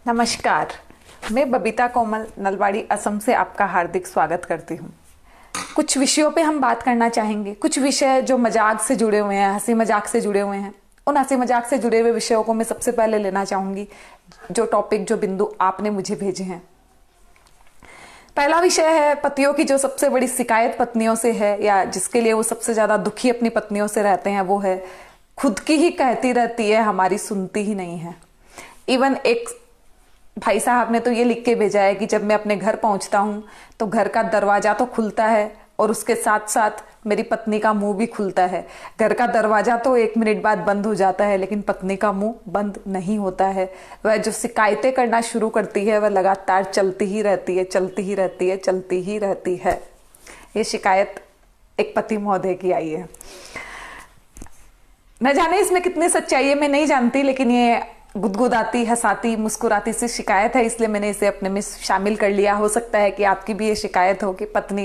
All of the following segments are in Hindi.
नमस्कार। मैं बबीता कोमल नलवाड़ी असम से आपका हार्दिक स्वागत करती हूँ। कुछ विषयों पे हम बात करना चाहेंगे। कुछ विषय जो मजाक से जुड़े हुए हैं, हंसी मजाक से जुड़े हुए हैं। उन हंसी मजाक से जुड़े हुए विषयों को मैं सबसे पहले लेना चाहूंगी। जो टॉपिक, जो बिंदु आपने मुझे भेजे हैं। पहला विषय है पतियों की जो सबसे बड़ी शिकायत पत्नियों से है, या जिसके लिए वो सबसे ज्यादा दुखी अपनी पत्नियों से रहते हैं, वो है खुद की ही कहती रहती है, हमारी सुनती ही नहीं है। इवन एक भाई साहब ने तो ये लिख के भेजा है कि जब मैं अपने घर पहुंचता हूं तो घर का दरवाजा तो खुलता है और उसके साथ साथ मेरी पत्नी का मुंह भी खुलता है। घर का दरवाजा तो 1 मिनट बाद बंद हो जाता है, लेकिन पत्नी का मुंह बंद नहीं होता है। वह जो शिकायतें करना शुरू करती है वह लगातार चलती ही रहती है, चलती ही रहती है, चलती ही रहती है। ये शिकायत एक पति महोदय की आई है। न जाने इसमें कितनी सच्चाई है, मैं नहीं जानती, लेकिन ये गुदगुदाती, हंसाती, मुस्कुराती सी शिकायत है, इसलिए मैंने इसे अपने में शामिल कर लिया। हो सकता है कि आपकी भी ये शिकायत हो कि पत्नी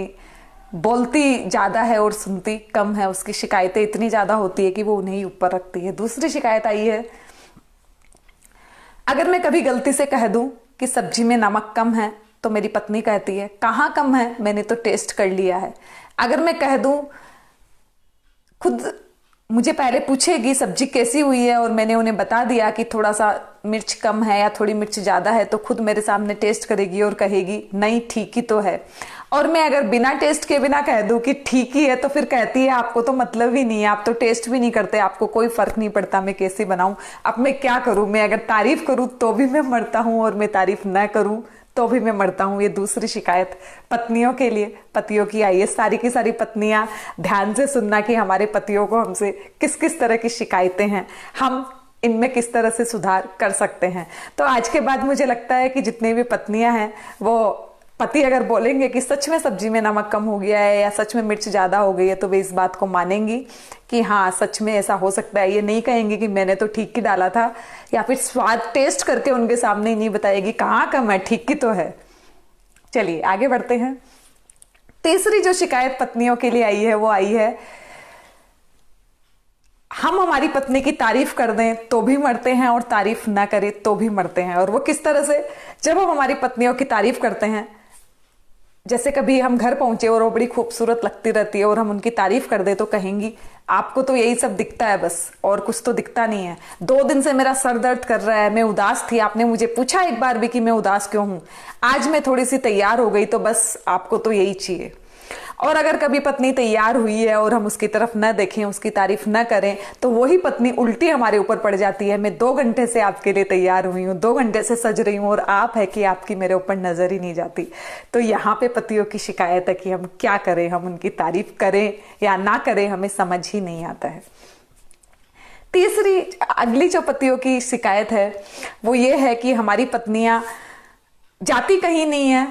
बोलती ज्यादा है और सुनती कम है। उसकी शिकायतें इतनी ज्यादा होती है कि वो उन्हें ही ऊपर रखती है। दूसरी शिकायत आई है, अगर मैं कभी गलती से कह दूं कि सब्जी में नमक कम है तो मेरी पत्नी कहती है कहाँ कम है, मैंने तो टेस्ट कर लिया है। अगर मैं कह दूं, खुद मुझे पहले पूछेगी सब्जी कैसी हुई है और मैंने उन्हें बता दिया कि थोड़ा सा मिर्च कम है या थोड़ी मिर्च ज्यादा है, तो खुद मेरे सामने टेस्ट करेगी और कहेगी नहीं ठीक ही तो है। और मैं अगर बिना टेस्ट के बिना कह दूं कि ठीक ही है, तो फिर कहती है आपको तो मतलब ही नहीं है, आप तो टेस्ट भी नहीं करते, आपको कोई फर्क नहीं पड़ता मैं कैसी बनाऊं। अब मैं क्या करूं, मैं अगर तारीफ करूं तो भी मैं मरता हूं और मैं तारीफ न करूं तो भी मैं मरता हूं। ये दूसरी शिकायत पत्नियों के लिए पतियों की आई है। सारी की सारी पत्नियां ध्यान से सुनना कि हमारे पतियों को हमसे किस किस तरह की शिकायतें हैं, हम इनमें किस तरह से सुधार कर सकते हैं। तो आज के बाद मुझे लगता है कि जितनी भी पत्नियां हैं, वो पति अगर बोलेंगे कि सच में सब्जी में नमक कम हो गया है या सच में मिर्च ज्यादा हो गई है, तो वे इस बात को मानेंगी कि हाँ सच में ऐसा हो सकता है। ये नहीं कहेंगे कि मैंने तो ठीक ही डाला था, या फिर स्वाद टेस्ट करके उनके सामने ही नहीं बताएगी कहाँ कम है, ठीक ही तो है। चलिए आगे बढ़ते हैं। तीसरी जो शिकायत पत्नियों के लिए आई है वो आई है, हम हमारी पत्नी की तारीफ कर दें तो भी मरते हैं और तारीफ ना करें तो भी मरते हैं। और वो किस तरह से, जब हम हमारी पत्नियों की तारीफ करते हैं, जैसे कभी हम घर पहुंचे और वो बड़ी खूबसूरत लगती रहती है और हम उनकी तारीफ कर दे तो कहेंगी आपको तो यही सब दिखता है बस, और कुछ तो दिखता नहीं है। 2 दिन से मेरा सर दर्द कर रहा है, मैं उदास थी, आपने मुझे पूछा एक बार भी कि मैं उदास क्यों हूं, आज मैं थोड़ी सी तैयार हो गई तो बस आपको तो यही चाहिए। और अगर कभी पत्नी तैयार हुई है और हम उसकी तरफ न देखें, उसकी तारीफ न करें, तो वही पत्नी उल्टी हमारे ऊपर पड़ जाती है। मैं 2 घंटे से आपके लिए तैयार हुई हूँ, 2 घंटे से सज रही हूँ और आप है कि आपकी मेरे ऊपर नजर ही नहीं जाती। तो यहाँ पे पतियों की शिकायत है कि हम क्या करें, हम उनकी तारीफ करें या ना करें, हमें समझ ही नहीं आता है। तीसरी अगली जो पतियों की शिकायत है वो ये है कि हमारी पत्नियां जाती कहीं नहीं है,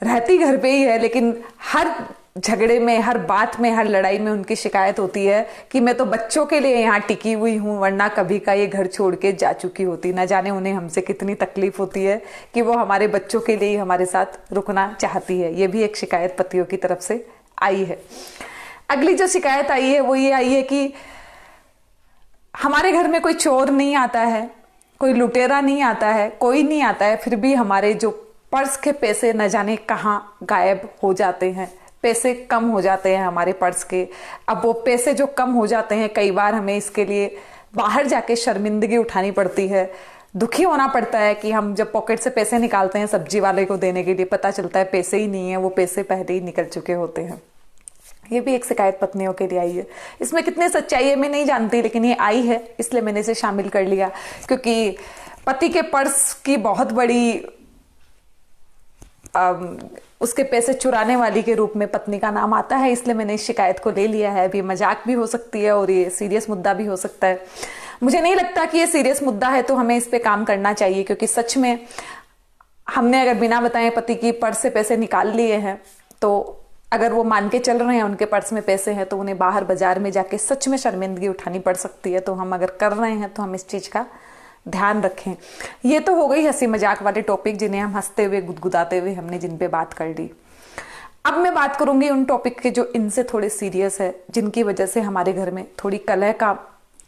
रहती घर पे ही है, लेकिन हर झगड़े में, हर बात में, हर लड़ाई में उनकी शिकायत होती है कि मैं तो बच्चों के लिए यहाँ टिकी हुई हूँ, वरना कभी का ये घर छोड़ के जा चुकी होती। ना जाने उन्हें हमसे कितनी तकलीफ होती है कि वो हमारे बच्चों के लिए हमारे साथ रुकना चाहती है। ये भी एक शिकायत पतियों की तरफ से आई है। अगली जो शिकायत आई है वो ये आई है कि हमारे घर में कोई चोर नहीं आता है, कोई लुटेरा नहीं आता है, कोई नहीं आता है, फिर भी हमारे जो पर्स के पैसे न जाने कहाँ गायब हो जाते हैं, पैसे कम हो जाते हैं हमारे पर्स के। अब वो पैसे जो कम हो जाते हैं, कई बार हमें इसके लिए बाहर जाके शर्मिंदगी उठानी पड़ती है, दुखी होना पड़ता है कि हम जब पॉकेट से पैसे निकालते हैं सब्जी वाले को देने के लिए, पता चलता है पैसे ही नहीं है, वो पैसे पहले ही निकल चुके होते हैं। ये भी एक शिकायत पत्नियों के लिए आई है। इसमें कितने सच्चाई है मैं नहीं जानती, लेकिन ये आई है इसलिए मैंने इसे शामिल कर लिया, क्योंकि पति के पर्स की बहुत बड़ी उसके पैसे चुराने वाली के रूप में पत्नी का नाम आता है, इसलिए मैंने इस शिकायत को ले लिया है। अभी मजाक भी हो सकती है और ये सीरियस मुद्दा भी हो सकता है। मुझे नहीं लगता कि ये सीरियस मुद्दा है, तो हमें इस पे काम करना चाहिए, क्योंकि सच में हमने अगर बिना बताए पति की पर्स से पैसे निकाल लिए हैं, तो अगर वो मान के चल रहे हैं उनके पर्स में पैसे हैं, तो उन्हें बाहर बाजार में जाके सच में शर्मिंदगी उठानी पड़ सकती है। तो हम अगर कर रहे हैं तो हम इस चीज का ध्यान रखें। ये तो हो गई हंसी मजाक वाले टॉपिक, जिन्हें हम हंसते हुए गुदगुदाते हुए हमने जिन पे बात कर ली। अब मैं बात करूंगी उन टॉपिक के जो इनसे थोड़े सीरियस है, जिनकी वजह से हमारे घर में थोड़ी कलह का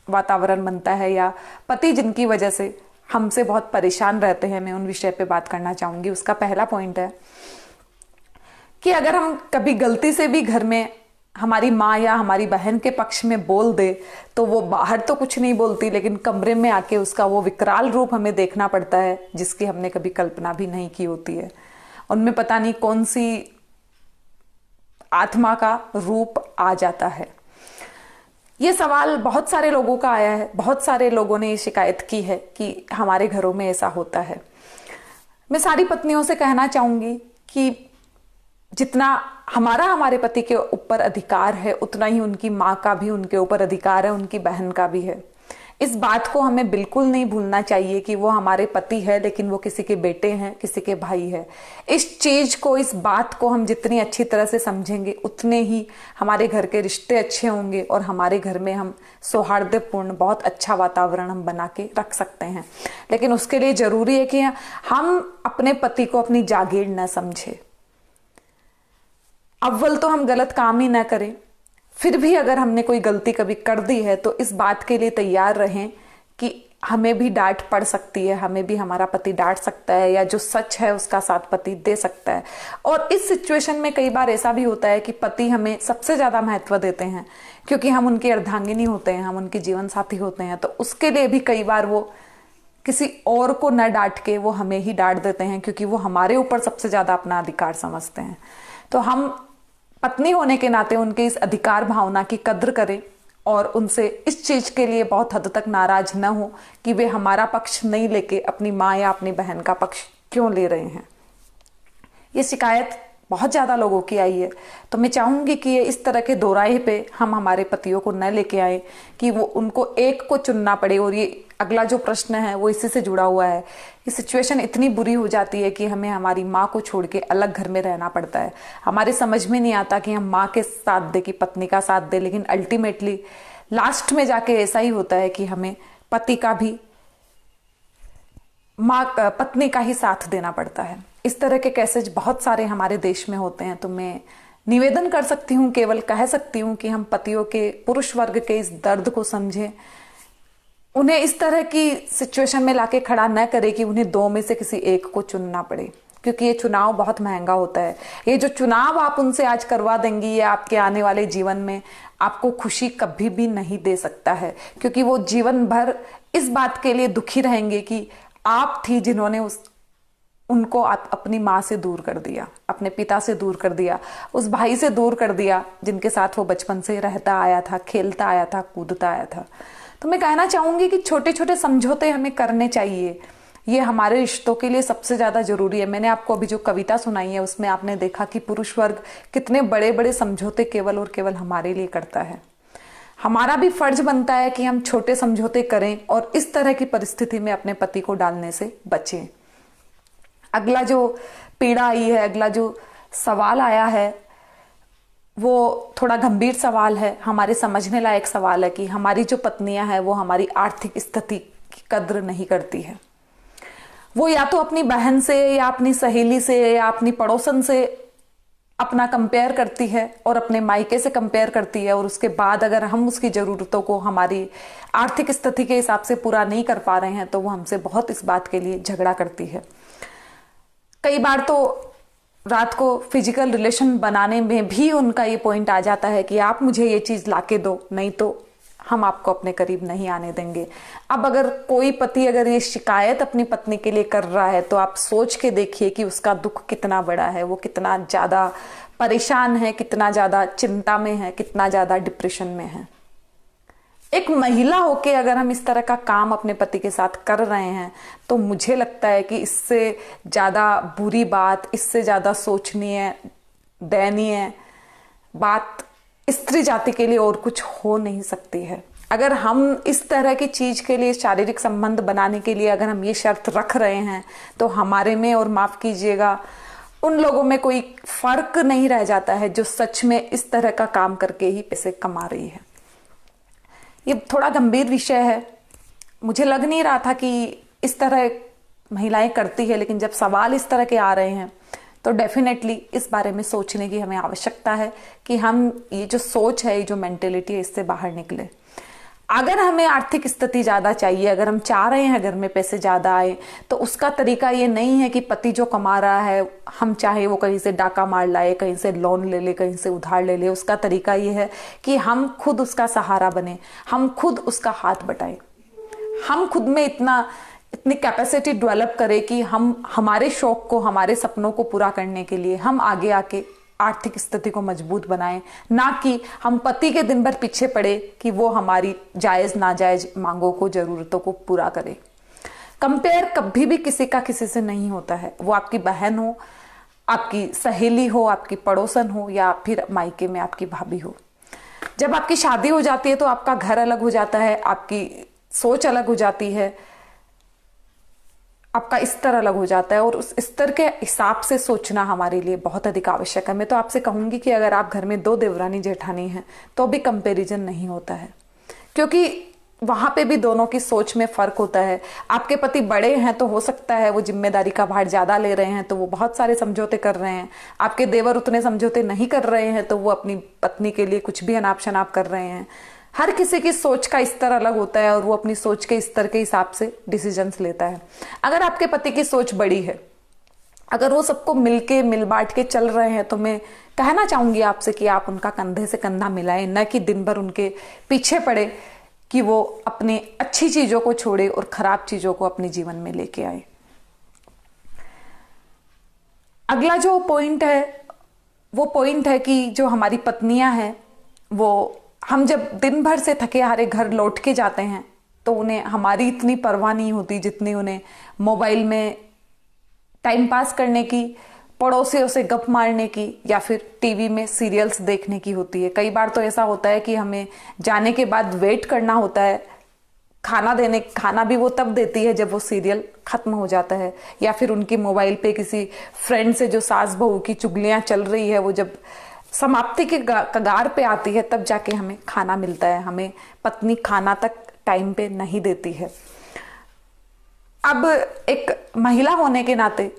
वातावरण बनता है, या पति जिनकी वजह से हमसे बहुत परेशान रहते हैं, मैं उन विषय पे बात करना चाहूंगी। उसका पहला पॉइंट है कि अगर हम कभी गलती से भी घर में हमारी माँ या हमारी बहन के पक्ष में बोल दे, तो वो बाहर तो कुछ नहीं बोलती, लेकिन कमरे में आके उसका वो विकराल रूप हमें देखना पड़ता है जिसकी हमने कभी कल्पना भी नहीं की होती है। उनमें पता नहीं कौन सी आत्मा का रूप आ जाता है। ये सवाल बहुत सारे लोगों का आया है, बहुत सारे लोगों ने ये शिकायत की है कि हमारे घरों में ऐसा होता है। मैं सारी पत्नियों से कहना चाहूंगी कि जितना हमारे पति के ऊपर अधिकार है, उतना ही उनकी माँ का भी उनके ऊपर अधिकार है, उनकी बहन का भी है। इस बात को हमें बिल्कुल नहीं भूलना चाहिए कि वो हमारे पति है, लेकिन वो किसी के बेटे हैं, किसी के भाई है। इस चीज को, इस बात को हम जितनी अच्छी तरह से समझेंगे, उतने ही हमारे घर के रिश्ते अच्छे होंगे और हमारे घर में हम सौहार्दपूर्ण बहुत अच्छा वातावरण हम बना के रख सकते हैं। लेकिन उसके लिए जरूरी है कि हम अपने पति को अपनी जागीर न समझे। अव्वल तो हम गलत काम ही ना करें, फिर भी अगर हमने कोई गलती कभी कर दी है तो इस बात के लिए तैयार रहें कि हमें भी डांट पड़ सकती है, हमें भी हमारा पति डांट सकता है, या जो सच है उसका साथ पति दे सकता है। और इस सिचुएशन में कई बार ऐसा भी होता है कि पति हमें सबसे ज्यादा महत्व देते हैं, क्योंकि हम उनकी अर्धांगिनी होते हैं, हम उनके जीवन साथी होते हैं। तो उसके लिए भी कई बार वो किसी और को न डांट के वो हमें ही डांट देते हैं, क्योंकि वो हमारे ऊपर सबसे ज्यादा अपना अधिकार समझते हैं। तो हम पत्नी होने के नाते उनके इस अधिकार भावना की कद्र करें और उनसे इस चीज के लिए बहुत हद तक नाराज न हो कि वे हमारा पक्ष नहीं लेके अपनी माँ या अपनी बहन का पक्ष क्यों ले रहे हैं। ये शिकायत बहुत ज्यादा लोगों की आई है, तो मैं चाहूंगी कि ये इस तरह के दोराहे पे हम हमारे पतियों को न लेके आए कि वो उनको एक को चुनना पड़े। और ये अगला जो प्रश्न है वो इसी से जुड़ा हुआ है। ये सिचुएशन इतनी बुरी हो जाती है कि हमें हमारी माँ को छोड़ के अलग घर में रहना पड़ता है। हमारे समझ में नहीं आता कि हम माँ के साथ दे कि पत्नी का साथ दे, लेकिन अल्टीमेटली लास्ट में जाके ऐसा ही होता है कि हमें पति का भी पत्नी का ही साथ देना पड़ता है। इस तरह के केसेज बहुत सारे हमारे देश में होते हैं। तो मैं निवेदन कर सकती हूँ, केवल कह सकती हूँ कि हम पतियों के, पुरुष वर्ग के इस दर्द को समझें, उन्हें इस तरह की सिचुएशन में लाके खड़ा न करे कि उन्हें दो में से किसी एक को चुनना पड़े, क्योंकि ये चुनाव बहुत महंगा होता है। ये जो चुनाव आप उनसे आज करवा देंगी, ये आपके आने वाले जीवन में आपको खुशी कभी भी नहीं दे सकता है, क्योंकि वो जीवन भर इस बात के लिए दुखी रहेंगे कि आप थी जिन्होंने उनको अपनी माँ से दूर कर दिया, अपने पिता से दूर कर दिया, उस भाई से दूर कर दिया जिनके साथ वो बचपन से रहता आया था, खेलता आया था, कूदता आया था। तो मैं कहना चाहूंगी कि छोटे छोटे समझौते हमें करने चाहिए। ये हमारे रिश्तों के लिए सबसे ज्यादा जरूरी है। मैंने आपको अभी जो कविता सुनाई है उसमें आपने देखा कि पुरुष वर्ग कितने बड़े बड़े समझौते केवल और केवल हमारे लिए करता है। हमारा भी फर्ज बनता है कि हम छोटे समझौते करें और इस तरह की परिस्थिति में अपने पति को डालने से बचें। अगला जो पीड़ा आई है, अगला जो सवाल आया है, वो थोड़ा गंभीर सवाल है, हमारे समझने लायक सवाल है कि हमारी जो पत्नियां हैं वो हमारी आर्थिक स्थिति की कद्र नहीं करती है। वो या तो अपनी बहन से या अपनी सहेली से या अपनी पड़ोसन से अपना कंपेयर करती है और अपने मायके से कंपेयर करती है, और उसके बाद अगर हम उसकी जरूरतों को हमारी आर्थिक स्थिति के हिसाब से पूरा नहीं कर पा रहे हैं तो वो हमसे बहुत इस बात के लिए झगड़ा करती है। कई बार तो रात को फिजिकल रिलेशन बनाने में भी उनका ये पॉइंट आ जाता है कि आप मुझे ये चीज लाके दो, नहीं तो हम आपको अपने करीब नहीं आने देंगे। अब अगर कोई पति अगर ये शिकायत अपनी पत्नी के लिए कर रहा है तो आप सोच के देखिए कि उसका दुख कितना बड़ा है, वो कितना ज्यादा परेशान है, कितना ज्यादा चिंता में है, कितना ज्यादा डिप्रेशन में है। एक महिला होके अगर हम इस तरह का काम अपने पति के साथ कर रहे हैं तो मुझे लगता है कि इससे ज्यादा बुरी बात, इससे ज्यादा सोचनीय, दयनीय बात स्त्री जाति के लिए और कुछ हो नहीं सकती है। अगर हम इस तरह की चीज के लिए, शारीरिक संबंध बनाने के लिए अगर हम ये शर्त रख रहे हैं तो हमारे में, और माफ कीजिएगा, उन लोगों में कोई फर्क नहीं रह जाता है जो सच में इस तरह का काम करके ही पैसे कमा रही है। ये थोड़ा गंभीर विषय है, मुझे लग नहीं रहा था कि इस तरह महिलाएं करती है, लेकिन जब सवाल इस तरह के आ रहे हैं तो डेफिनेटली इस बारे में सोचने की हमें आवश्यकता है कि हम ये जो सोच है, ये जो मेंटेलिटी है, इससे बाहर निकले। अगर हमें आर्थिक स्थिति ज्यादा चाहिए, अगर हम चाह रहे हैं घर में पैसे ज्यादा आए, तो उसका तरीका ये नहीं है कि पति जो कमा रहा है हम चाहे वो कहीं से डाका मार लाए, कहीं से लोन ले ले, कहीं से उधार ले ले। उसका तरीका ये है कि हम खुद उसका सहारा बने, हम खुद उसका हाथ बटाएं, हम खुद में इतनी कैपेसिटी डेवलप करें कि हम हमारे शौक को, हमारे सपनों को पूरा करने के लिए हम आगे आके आर्थिक स्थिति को मजबूत बनाएं, ना कि हम पति के दिन भर पीछे पड़े कि वो हमारी जायज नाजायज मांगों को, जरूरतों को पूरा करे। कंपेयर कभी भी किसी का किसी से नहीं होता है, वो आपकी बहन हो, आपकी सहेली हो, आपकी पड़ोसन हो, या फिर मायके में आपकी भाभी हो। जब आपकी शादी हो जाती है तो आपका घर अलग हो जाता है, आपकी सोच अलग हो जाती है, आपका स्तर अलग हो जाता है, और उस स्तर के हिसाब से सोचना हमारे लिए बहुत अधिक आवश्यक है। मैं तो आपसे कहूंगी कि अगर आप घर में 2 देवरानी जेठानी हैं तो भी कंपैरिजन नहीं होता है, क्योंकि वहां पे भी दोनों की सोच में फर्क होता है। आपके पति बड़े हैं तो हो सकता है वो जिम्मेदारी का भार ज्यादा ले रहे हैं, तो वो बहुत सारे समझौते कर रहे हैं। आपके देवर उतने समझौते नहीं कर रहे हैं, तो वो अपनी पत्नी के लिए कुछ भी अनाप शनाप कर रहे हैं। हर किसी की सोच का स्तर अलग होता है और वो अपनी सोच के स्तर के हिसाब से डिसीजंस लेता है। अगर आपके पति की सोच बड़ी है, अगर वो सबको मिल बांट के चल रहे हैं, तो मैं कहना चाहूंगी आपसे कि आप उनका कंधे से कंधा मिलाएं, न कि दिन भर उनके पीछे पड़े कि वो अपने अच्छी चीजों को छोड़े और खराब चीजों को अपने जीवन में लेके आए। अगला जो पॉइंट है वो पॉइंट है कि जो हमारी पत्नियां हैं, वो हम जब दिन भर से थके हारे घर लौट के जाते हैं तो उन्हें हमारी इतनी परवाह नहीं होती जितनी उन्हें मोबाइल में टाइम पास करने की, पड़ोसियों से गप मारने की, या फिर टीवी में सीरियल्स देखने की होती है। कई बार तो ऐसा होता है कि हमें जाने के बाद वेट करना होता है, खाना भी वो तब देती है जब वो सीरियल खत्म हो जाता है, या फिर उनकी मोबाइल पे किसी फ्रेंड से जो सास बहू की चुगलियां चल रही है वो जब समाप्ति के कगार पे आती है तब जाके हमें खाना मिलता है। हमें पत्नी खाना तक टाइम पे नहीं देती है। अब एक महिला होने के नाते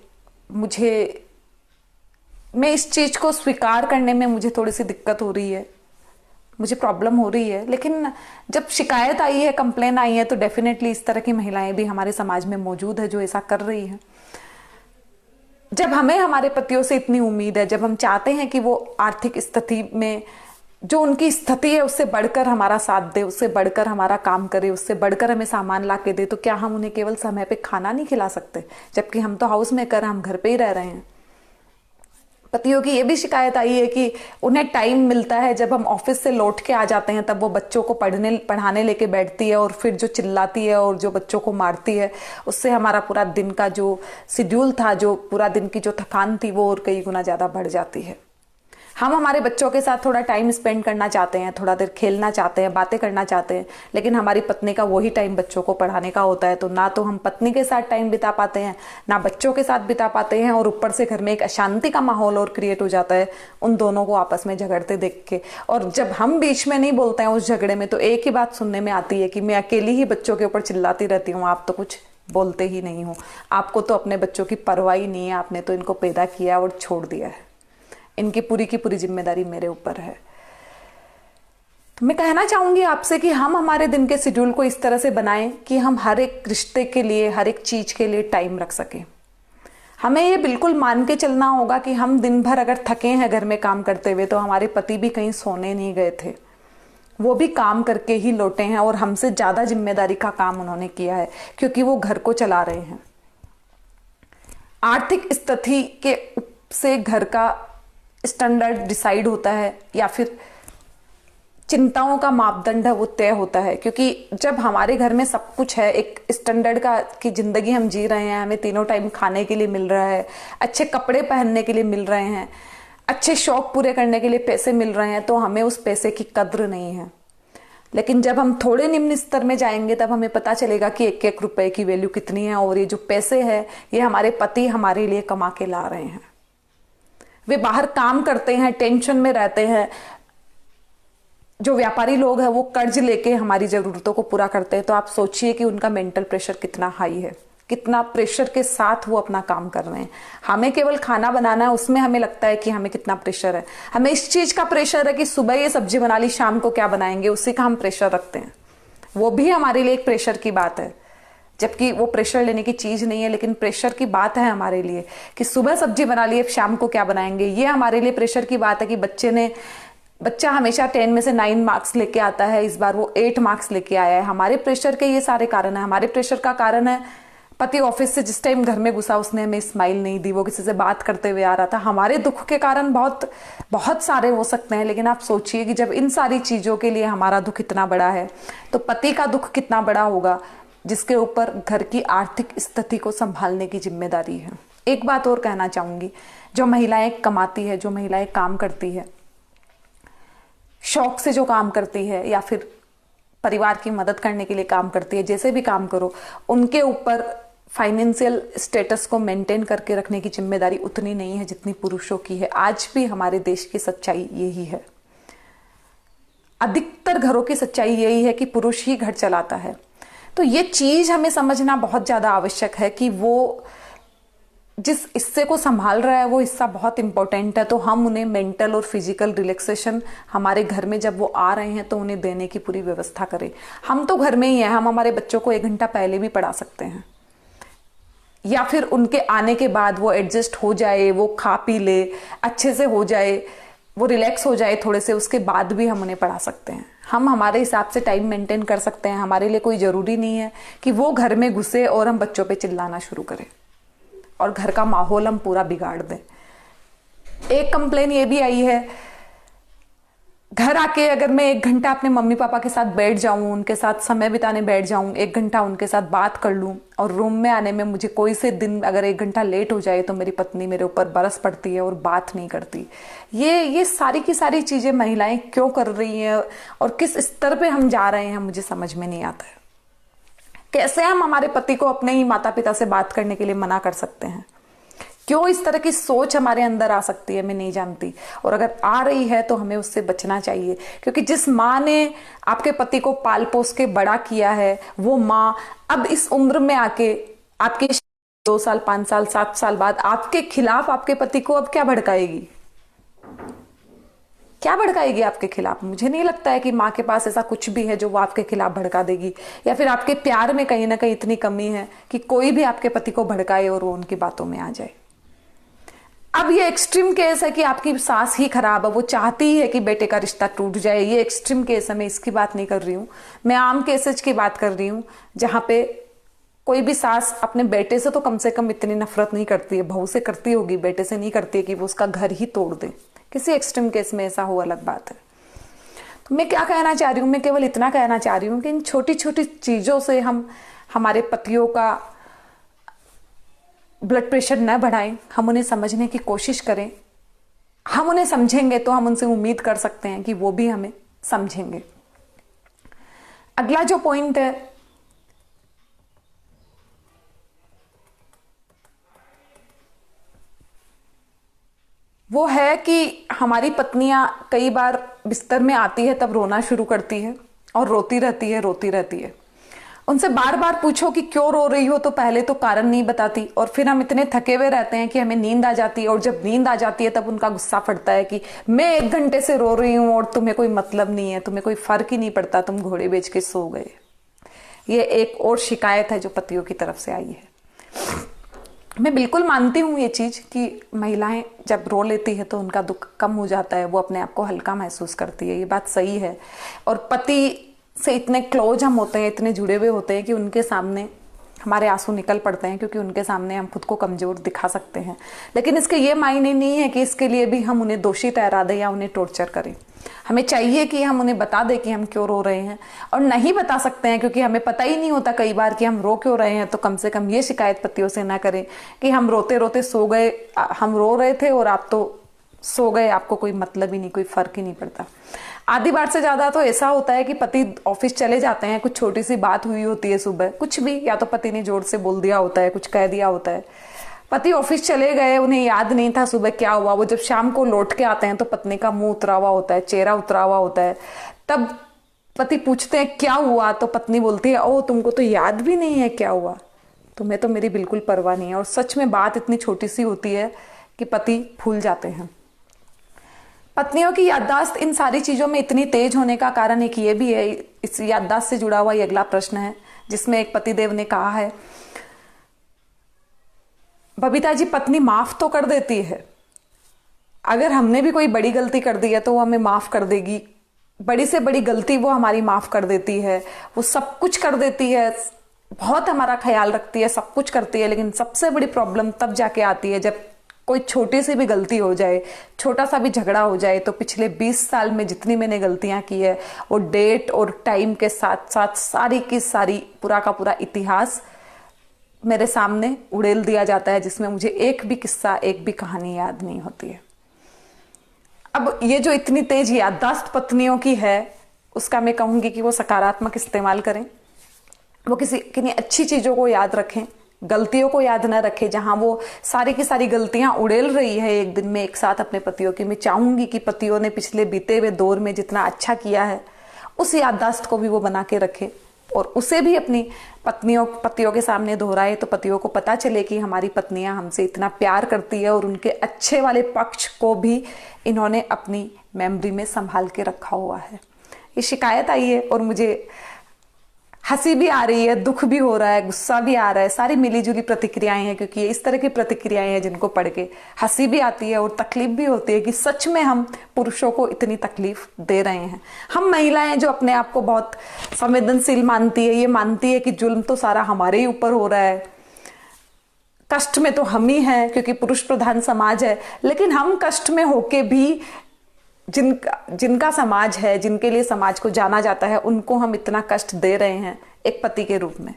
मैं इस चीज को स्वीकार करने में मुझे थोड़ी सी दिक्कत हो रही है, मुझे प्रॉब्लम हो रही है। लेकिन जब शिकायत आई है, कंप्लेन आई है, तो डेफिनेटली इस तरह की महिलाएं भी हमारे समाज में मौजूद है जो ऐसा कर रही है। जब हमें हमारे पतियों से इतनी उम्मीद है, जब हम चाहते हैं कि वो आर्थिक स्थिति में जो उनकी स्थिति है उससे बढ़कर हमारा साथ दे, उससे बढ़कर हमारा काम करे, उससे बढ़कर हमें सामान ला के दे, तो क्या हम उन्हें केवल समय पे खाना नहीं खिला सकते? जबकि हम तो हाउस मेकर, हम घर पे ही रह रहे हैं। पतियों की ये भी शिकायत आई है कि उन्हें टाइम मिलता है जब हम ऑफिस से लौट के आ जाते हैं, तब वो बच्चों को पढ़ाने लेके बैठती है और फिर जो चिल्लाती है और जो बच्चों को मारती है, उससे हमारा पूरा दिन का जो शेड्यूल था, जो पूरा दिन की जो थकान थी, वो और कई गुना ज्यादा बढ़ जाती है। हम हमारे बच्चों के साथ थोड़ा टाइम स्पेंड करना चाहते हैं, थोड़ा देर खेलना चाहते हैं, बातें करना चाहते हैं, लेकिन हमारी पत्नी का वही टाइम बच्चों को पढ़ाने का होता है। तो ना तो हम पत्नी के साथ टाइम बिता पाते हैं, ना बच्चों के साथ बिता पाते हैं, और ऊपर से घर में एक अशांति का माहौल और क्रिएट हो जाता है उन दोनों को आपस में झगड़ते देख के। और जब हम बीच में नहीं बोलते हैं उस झगड़े में, तो एक ही बात सुनने में आती है कि मैं अकेली ही बच्चों के ऊपर चिल्लाती रहती हूँ, आप तो कुछ बोलते ही नहीं हो, आपको तो अपने बच्चों की परवाह ही नहीं है, आपने तो इनको पैदा किया और छोड़ दिया है, इनकी पूरी की पूरी जिम्मेदारी मेरे ऊपर है। तो मैं कहना चाहूंगी आपसे कि हम हमारे दिन के शेड्यूल को इस तरह से बनाएं कि हम हर एक रिश्ते के लिए, हर एक चीज के लिए टाइम रख सकें। हमें ये बिल्कुल मान के चलना होगा कि हम दिन भर अगर थके हैं घर में काम करते हुए, तो हमारे पति भी कहीं सोने नहीं गए थे, वो भी काम करके ही लौटे हैं और हमसे ज्यादा जिम्मेदारी का काम उन्होंने किया है, क्योंकि वो घर को चला रहे हैं। आर्थिक स्थिति के से घर का स्टैंडर्ड डिसाइड होता है, या फिर चिंताओं का मापदंड है वो तय होता है। क्योंकि जब हमारे घर में सब कुछ है, एक स्टैंडर्ड का की जिंदगी हम जी रहे हैं, हमें तीनों टाइम खाने के लिए मिल रहा है, अच्छे कपड़े पहनने के लिए मिल रहे हैं, अच्छे शौक पूरे करने के लिए पैसे मिल रहे हैं, तो हमें उस पैसे की कद्र नहीं है। लेकिन जब हम थोड़े निम्न स्तर में जाएंगे तब हमें पता चलेगा कि एक एक रुपए की वैल्यू कितनी है, और ये जो पैसे है ये हमारे पति हमारे लिए कमा के ला रहे हैं। वे बाहर काम करते हैं, टेंशन में रहते हैं। जो व्यापारी लोग हैं वो कर्ज लेके हमारी जरूरतों को पूरा करते हैं। तो आप सोचिए कि उनका मेंटल प्रेशर कितना हाई है, कितना प्रेशर के साथ वो अपना काम कर रहे हैं। हमें केवल खाना बनाना है, उसमें हमें लगता है कि हमें कितना प्रेशर है। हमें इस चीज का प्रेशर है कि सुबह ये सब्जी बना ली, शाम को क्या बनाएंगे, उसी का हम प्रेशर रखते हैं। वो भी हमारे लिए एक प्रेशर की बात है, जबकि वो प्रेशर लेने की चीज नहीं है, लेकिन प्रेशर की बात है हमारे लिए कि सुबह सब्जी बना ली, अब शाम को क्या बनाएंगे। ये हमारे लिए प्रेशर की बात है कि बच्चा हमेशा 10 में से 9 मार्क्स लेके आता है, इस बार वो 8 मार्क्स लेके आया है। हमारे प्रेशर के ये सारे कारण है। हमारे प्रेशर का कारण है पति ऑफिस से जिस टाइम घर में घुसा उसने हमें स्माइल नहीं दी, वो किसी से बात करते हुए आ रहा था। हमारे दुख के कारण बहुत बहुत सारे हो सकते हैं, लेकिन आप सोचिए कि जब इन सारी चीजों के लिए हमारा दुख इतना बड़ा है तो पति का दुख कितना बड़ा होगा, जिसके ऊपर घर की आर्थिक स्थिति को संभालने की जिम्मेदारी है। एक बात और कहना चाहूंगी, जो महिलाएं कमाती है, जो महिलाएं काम करती है, शौक से जो काम करती है या फिर परिवार की मदद करने के लिए काम करती है, जैसे भी काम करो, उनके ऊपर फाइनेंशियल स्टेटस को मेंटेन करके रखने की जिम्मेदारी उतनी नहीं है जितनी पुरुषों की है। आज भी हमारे देश की सच्चाई यही है। अधिकतर घरों की सच्चाई यही है कि पुरुष ही घर चलाता है। तो ये चीज हमें समझना बहुत ज्यादा आवश्यक है कि वो जिस हिस्से को संभाल रहा है वो हिस्सा बहुत इंपॉर्टेंट है। तो हम उन्हें मेंटल और फिजिकल रिलैक्सेशन हमारे घर में जब वो आ रहे हैं तो उन्हें देने की पूरी व्यवस्था करें। हम तो घर में ही हैं, हम हमारे बच्चों को 1 घंटा पहले भी पढ़ा सकते हैं, या फिर उनके आने के बाद वो एडजस्ट हो जाए, वो खा पी ले, अच्छे से हो जाए, वो रिलैक्स हो जाए थोड़े से, उसके बाद भी हम उन्हें पढ़ा सकते हैं। हम हमारे हिसाब से टाइम मेंटेन कर सकते हैं। हमारे लिए कोई जरूरी नहीं है कि वो घर में घुसे और हम बच्चों पे चिल्लाना शुरू करें और घर का माहौल हम पूरा बिगाड़ दें। एक कंप्लेन ये भी आई है, घर आके अगर मैं 1 घंटा अपने मम्मी पापा के साथ बैठ जाऊं, उनके साथ समय बिताने बैठ जाऊं, 1 घंटा उनके साथ बात कर लूं, और रूम में आने में मुझे कोई से दिन अगर 1 घंटा लेट हो जाए तो मेरी पत्नी मेरे ऊपर बरस पड़ती है और बात नहीं करती। ये सारी की सारी चीजें महिलाएं क्यों कर रही हैं और किस स्तर पे हम जा रहे हैं, मुझे समझ में नहीं आता है। कैसे हम हमारे पति को अपने ही माता पिता से बात करने के लिए मना कर सकते हैं? क्यों इस तरह की सोच हमारे अंदर आ सकती है, मैं नहीं जानती। और अगर आ रही है तो हमें उससे बचना चाहिए, क्योंकि जिस माँ ने आपके पति को पाल पोस के बड़ा किया है, वो माँ अब इस उम्र में आके आपके 2 साल 5 साल 7 साल बाद आपके खिलाफ आपके पति को अब क्या भड़काएगी? क्या भड़काएगी आपके खिलाफ? मुझे नहीं लगता है कि माँ के पास ऐसा कुछ भी है जो वो आपके खिलाफ भड़का देगी, या फिर आपके प्यार में कहीं ना कहीं इतनी कमी है कि कोई भी आपके पति को भड़काए और वो उनकी बातों में आ जाए। अब ये एक्सट्रीम केस है कि आपकी सास ही खराब है, वो चाहती ही है कि बेटे का रिश्ता टूट जाए। ये एक्सट्रीम केस है, मैं इसकी बात नहीं कर रही हूं, मैं आम केसेज की बात कर रही हूं, जहां पे कोई भी सास अपने बेटे से तो कम से कम इतनी नफरत नहीं करती है, बहू से करती होगी, बेटे से नहीं करती है कि वो उसका घर ही तोड़ दे। किसी एक्सट्रीम केस में ऐसा हो, अलग बात है। तो मैं क्या कहना चाह रही हूँ, मैं केवल इतना कहना चाह रही हूँ कि इन छोटी छोटी चीजों से हम हमारे पतियों का ब्लड प्रेशर न बढ़ाएं, हम उन्हें समझने की कोशिश करें। हम उन्हें समझेंगे तो हम उनसे उम्मीद कर सकते हैं कि वो भी हमें समझेंगे। अगला जो पॉइंट है, वो है कि हमारी पत्नियां कई बार बिस्तर में आती है तब रोना शुरू करती है और रोती रहती है। उनसे बार बार पूछो कि क्यों रो रही हो तो पहले तो कारण नहीं बताती, और फिर हम इतने थके हुए रहते हैं कि हमें नींद आ जाती है, और जब नींद आ जाती है तब उनका गुस्सा फटता है कि मैं 1 घंटे से रो रही हूं और तुम्हें कोई मतलब नहीं है, तुम्हें कोई फर्क ही नहीं पड़ता, तुम घोड़े बेच के सो गए। ये एक और शिकायत है जो पतियों की तरफ से आई है। मैं बिल्कुल मानती हूँ ये चीज कि महिलाएं जब रो लेती है तो उनका दुख कम हो जाता है, वो अपने आप को हल्का महसूस करती है, ये बात सही है। और पति से इतने क्लोज हम होते हैं, इतने जुड़े हुए होते हैं कि उनके सामने हमारे आंसू निकल पड़ते हैं, क्योंकि उनके सामने हम खुद को कमजोर दिखा सकते हैं। लेकिन इसके ये मायने नहीं है कि इसके लिए भी हम उन्हें दोषी ठहरा दें या उन्हें टॉर्चर करें। हमें चाहिए कि हम उन्हें बता दें कि हम क्यों रो रहे हैं, और नहीं बता सकते हैं क्योंकि हमें पता ही नहीं होता कई बार कि हम रो क्यों रहे हैं, तो कम से कम ये शिकायत पतियों से ना करें कि हम रोते रोते सो गए, हम रो रहे थे और आप तो सो गए, आपको कोई मतलब ही नहीं, कोई फर्क ही नहीं पड़ता। आधी बार से ज्यादा तो ऐसा होता है कि पति ऑफिस चले जाते हैं, कुछ छोटी सी बात हुई होती है सुबह, कुछ भी, या तो पति ने जोर से बोल दिया होता है, कुछ कह दिया होता है, पति ऑफिस चले गए, उन्हें याद नहीं था सुबह क्या हुआ। वो जब शाम को लौट के आते हैं तो पत्नी का मुंह उतरा हुआ होता है, चेहरा उतरा हुआ होता है। तब पति पूछते हैं क्या हुआ, तो पत्नी बोलती है ओ तुमको तो याद भी नहीं है क्या हुआ, तुम्हें तो मेरी बिल्कुल परवाह नहीं है। और सच में बात इतनी छोटी सी होती है कि पति भूल जाते हैं। पत्नियों की याददाश्त इन सारी चीजों में इतनी तेज होने का कारण एक ये भी है, इस याददाश्त से जुड़ा हुआ ये अगला प्रश्न है जिसमें एक पतिदेव ने कहा है, बबीता जी पत्नी माफ तो कर देती है, अगर हमने भी कोई बड़ी गलती कर दी है तो वो हमें माफ कर देगी, बड़ी से बड़ी गलती वो हमारी माफ कर देती है, वो सब कुछ कर देती है, बहुत हमारा ख्याल रखती है, सब कुछ करती है, लेकिन सबसे बड़ी प्रॉब्लम तब जाके आती है जब कोई छोटी सी भी गलती हो जाए, छोटा सा भी झगड़ा हो जाए तो पिछले 20 साल में जितनी मैंने गलतियां की है वो डेट और टाइम के साथ साथ सारी की सारी पूरा का पूरा इतिहास मेरे सामने उड़ेल दिया जाता है, जिसमें मुझे एक भी किस्सा, एक भी कहानी याद नहीं होती है। अब ये जो इतनी तेज याददाश्त पत्नियों की है उसका मैं कहूंगी कि वो सकारात्मक इस्तेमाल करें, वो किन्हीं अच्छी चीजों को याद रखें, गलतियों को याद ना रखें। जहां वो सारी की सारी गलतियां उड़ेल रही है एक दिन में एक साथ अपने पतियों की, मैं चाहूंगी कि पतियों ने पिछले बीते हुए दौर में जितना अच्छा किया है उस याददाश्त को भी वो बना के रखे और उसे भी अपनी पतियों के सामने दोहराए, तो पतियों को पता चले कि हमारी पत्नियां हमसे इतना प्यार करती है और उनके अच्छे वाले पक्ष को भी इन्होंने अपनी मेमोरी में संभाल के रखा हुआ है। ये शिकायत आई है और मुझे हंसी भी आ रही है, दुख भी हो रहा है, गुस्सा भी आ रहा है, सारी मिलीजुली प्रतिक्रियाएं हैं, क्योंकि ये इस तरह की प्रतिक्रियाएं हैं जिनको पढ़ के हंसी भी आती है और तकलीफ भी होती है कि सच में हम पुरुषों को इतनी तकलीफ दे रहे हैं। हम महिलाएं जो अपने आप को बहुत संवेदनशील मानती है, ये मानती है कि जुल्म तो सारा हमारे ही ऊपर हो रहा है, कष्ट में तो हम ही हैं क्योंकि पुरुष प्रधान समाज है, लेकिन हम कष्ट में होके भी जिनका समाज है, जिनके लिए समाज को जाना जाता है, उनको हम इतना कष्ट दे रहे हैं एक पति के रूप में।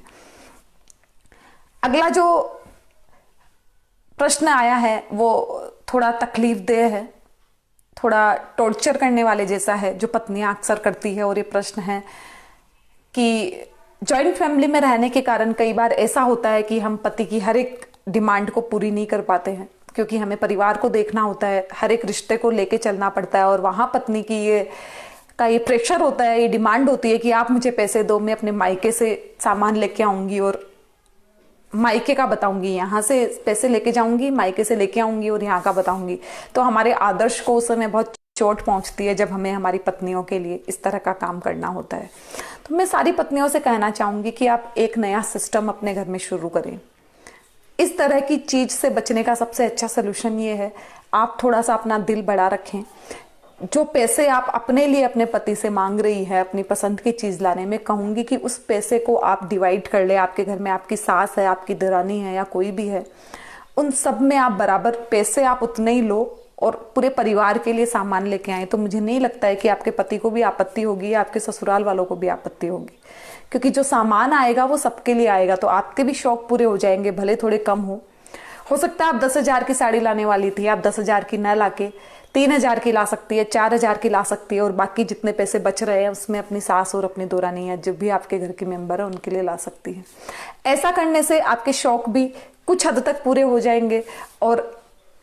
अगला जो प्रश्न आया है वो थोड़ा तकलीफ देह है, थोड़ा टॉर्चर करने वाले जैसा है, जो पत्नियां अक्सर करती है। और ये प्रश्न है कि जॉइंट फैमिली में रहने के कारण कई बार ऐसा होता है कि हम पति की हर एक डिमांड को पूरी नहीं कर पाते हैं, क्योंकि हमें परिवार को देखना होता है, हर एक रिश्ते को लेके चलना पड़ता है और वहां पत्नी की ये प्रेशर होता है, ये डिमांड होती है कि आप मुझे पैसे दो, मैं अपने मायके से सामान लेके आऊंगी और मायके का बताऊंगी, यहाँ से पैसे लेके जाऊंगी, मायके से लेके आऊंगी और यहाँ का बताऊंगी। तो हमारे आदर्श को उस समय बहुत चोट पहुंचती है जब हमें हमारी पत्नियों के लिए इस तरह का काम करना होता है। तो मैं सारी पत्नियों से कहना चाहूंगी कि आप एक नया सिस्टम अपने घर में शुरू करें। इस तरह की चीज से बचने का सबसे अच्छा सोल्यूशन ये है, आप थोड़ा सा अपना दिल बड़ा रखें। जो पैसे आप अपने लिए अपने पति से मांग रही है अपनी पसंद की चीज लाने में, कहूंगी कि उस पैसे को आप डिवाइड कर ले। आपके घर में आपकी सास है, आपकी देरानी है या कोई भी है, उन सब में आप बराबर पैसे आप उतने ही लो और पूरे परिवार के लिए सामान लेके आए। तो मुझे नहीं लगता है कि आपके पति को भी आपत्ति होगी या आपके ससुराल वालों को भी आपत्ति होगी, क्योंकि जो सामान आएगा वो सबके लिए आएगा, तो आपके भी शौक पूरे हो जाएंगे, भले थोड़े कम हो सकता है आप 10,000 की साड़ी लाने वाली थी, आप 10,000 की न लाके 3,000 की ला सकती है, 4,000 की ला सकती है और बाकी जितने पैसे बच रहे हैं उसमें अपनी सास और अपनी दोरानी है, जो भी आपके घर के मेंबर है उनके लिए ला सकती है। ऐसा करने से आपके शौक भी कुछ हद तक पूरे हो जाएंगे और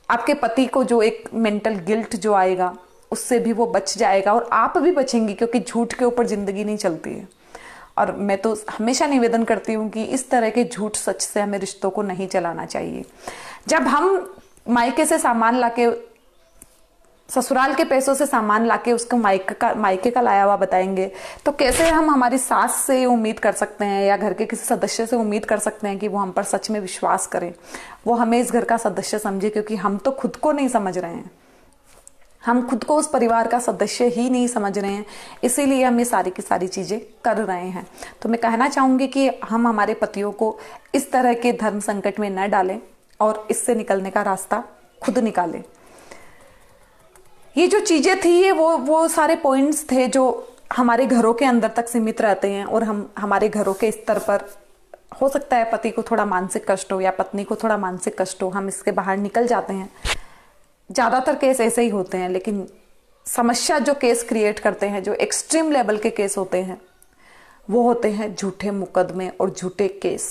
आपके पति को जो एक मेंटल गिल्ट जो आएगा उससे भी वो बच जाएगा और आप भी बचेंगी, क्योंकि झूठ के ऊपर जिंदगी नहीं चलती है। और मैं तो हमेशा निवेदन करती हूँ कि इस तरह के झूठ सच से हमें रिश्तों को नहीं चलाना चाहिए। जब हम मायके से सामान लाके, ससुराल के पैसों से सामान लाके उसको मायके का लाया हुआ बताएंगे, तो कैसे हम हमारी सास से उम्मीद कर सकते हैं या घर के किसी सदस्य से उम्मीद कर सकते हैं कि वो हम पर सच में विश्वास करें, वो हमें इस घर का सदस्य समझे, क्योंकि हम तो खुद को नहीं समझ रहे हैं, हम खुद को उस परिवार का सदस्य ही नहीं समझ रहे हैं, इसीलिए हम ये सारी की सारी चीजें कर रहे हैं। तो मैं कहना चाहूंगी कि हम हमारे पतियों को इस तरह के धर्म संकट में न डालें और इससे निकलने का रास्ता खुद निकालें। ये जो चीजें थी ये वो सारे पॉइंट्स थे जो हमारे घरों के अंदर तक सीमित रहते हैं और हम हमारे घरों के स्तर पर, हो सकता है पति को थोड़ा मानसिक कष्ट हो या पत्नी को थोड़ा मानसिक कष्ट हो, हम इसके बाहर निकल जाते हैं। ज्यादातर केस ऐसे ही होते हैं, लेकिन समस्या जो केस क्रिएट करते हैं, जो एक्सट्रीम लेवल के केस होते हैं, वो होते हैं झूठे मुकदमे और झूठे केस।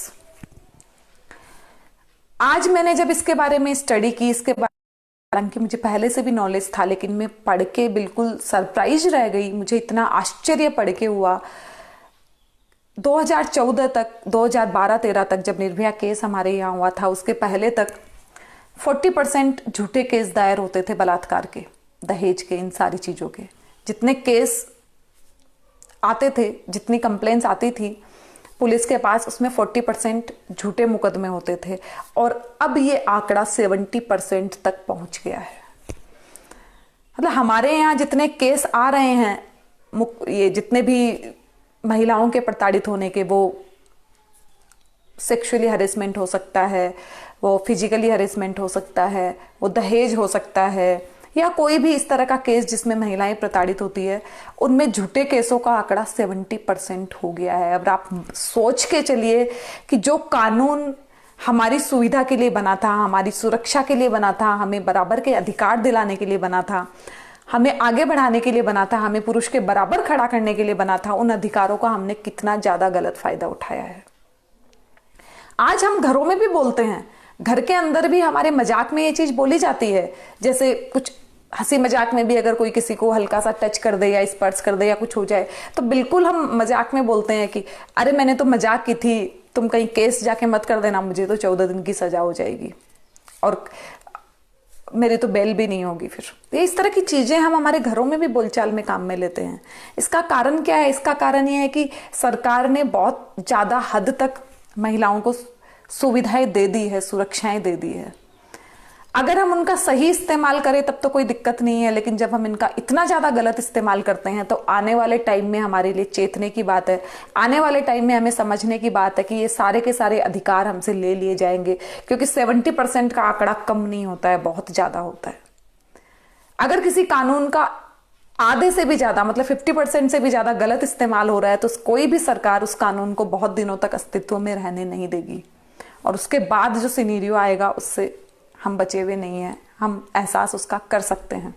आज मैंने जब इसके बारे में स्टडी की, इसके बारे, हालांकि मुझे पहले से भी नॉलेज था, लेकिन मैं पढ़ के बिल्कुल सरप्राइज रह गई। मुझे इतना आश्चर्य पढ़ के हुआ। 2014 तक, 2012-13 तक जब निर्भया केस हमारे यहाँ हुआ था, उसके पहले तक 40% झूठे केस दायर होते थे बलात्कार के। दहेज के, इन सारी चीज़ों के जितने केस आते थे, जितनी कंप्लेंट्स आती थी पुलिस के पास, उसमें 40% झूठे मुकदमे होते थे और अब ये आंकड़ा 70% तक पहुंच गया है। मतलब हमारे यहाँ जितने केस आ रहे हैं, ये जितने भी महिलाओं के प्रताड़ित होने के, वो सेक्सुअली हरेसमेंट हो सकता है, वो फिजिकली हरेसमेंट हो सकता है, वो दहेज हो सकता है, या कोई भी इस तरह का केस जिसमें महिलाएं प्रताड़ित होती है, उनमें झूठे केसों का आंकड़ा 70% हो गया है। अब आप सोच के चलिए कि जो कानून हमारी सुविधा के लिए बना था, हमारी सुरक्षा के लिए बना था, हमें बराबर के अधिकार दिलाने के लिए बना था, हमें आगे बढ़ाने के लिए बना था, हमें पुरुष के बराबर खड़ा करने के लिए बना था, उन अधिकारों का हमने कितना ज्यादा गलत फायदा उठाया है। आज हम घरों में भी बोलते हैं, घर के अंदर भी हमारे मजाक में ये चीज बोली जाती है। जैसे कुछ हंसी मजाक में भी अगर कोई किसी को हल्का सा टच कर दे या स्पर्श कर दे या कुछ हो जाए, तो बिल्कुल हम मजाक में बोलते हैं कि अरे मैंने तो मजाक की थी, तुम कहीं केस जाके मत कर देना, मुझे तो 14 दिन की सजा हो जाएगी और मेरी तो बेल भी नहीं होगी। फिर ये इस तरह की चीजें हम हमारे घरों में भी बोलचाल में काम में लेते हैं। इसका कारण क्या है? इसका कारण ये है कि सरकार ने बहुत ज्यादा हद तक महिलाओं को सुविधाएं दे दी है, सुरक्षाएं दे दी है। अगर हम उनका सही इस्तेमाल करें तब तो कोई दिक्कत नहीं है, लेकिन जब हम इनका इतना ज्यादा गलत इस्तेमाल करते हैं तो आने वाले टाइम में हमारे लिए चेतने की बात है, आने वाले टाइम में हमें समझने की बात है कि ये सारे के सारे अधिकार हमसे ले लिए जाएंगे, क्योंकि 70% का आंकड़ा कम नहीं होता है, बहुत ज्यादा होता है। अगर किसी कानून का आधे से भी ज्यादा, मतलब 50% से भी ज्यादा गलत इस्तेमाल हो रहा है, तो कोई भी सरकार उस कानून को बहुत दिनों तक अस्तित्व में रहने नहीं देगी और उसके बाद जो सिनेरियो आएगा उससे हम बचे हुए नहीं हैं, हम एहसास उसका कर सकते हैं।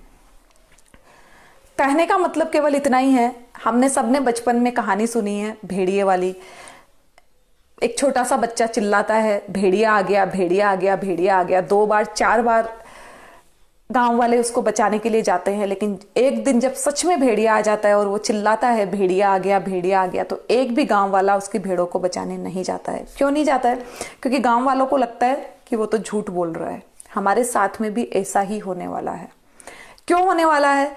कहने का मतलब केवल इतना ही है, हमने सबने बचपन में कहानी सुनी है भेड़िए वाली। एक छोटा सा बच्चा चिल्लाता है, भेड़िया आ गया, भेड़िया आ गया, भेड़िया आ गया। 2 बार 4 बार गांव वाले उसको बचाने के लिए जाते हैं, लेकिन एक दिन जब सच में भेड़िया आ जाता है और वो चिल्लाता है भेड़िया आ गया, भेड़िया आ गया, तो एक भी गांव वाला उसकी भेड़ों को बचाने नहीं जाता है। क्यों नहीं जाता है? क्योंकि गांव वालों को लगता है कि वो तो झूठ बोल रहा है। हमारे साथ में भी ऐसा ही होने वाला है। क्यों होने वाला है?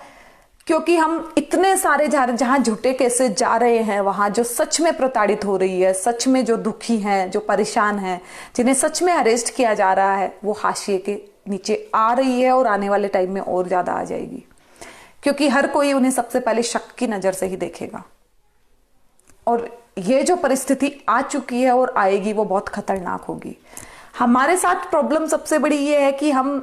क्योंकि हम इतने सारे जहां झूठे केसेस जा रहे हैं, वहां जो सच में प्रताड़ित हो रही है, सच में जो दुखी हैं, जो परेशान हैं, जिन्हें सच में अरेस्ट किया जा रहा है, वो हाशिए के नीचे आ रही है और आने वाले टाइम में और ज्यादा आ जाएगी, क्योंकि हर कोई उन्हें सबसे पहले शक की नजर से ही देखेगा। और ये जो परिस्थिति आ चुकी है और आएगी, वो बहुत खतरनाक होगी। हमारे साथ प्रॉब्लम सबसे बड़ी ये है कि हम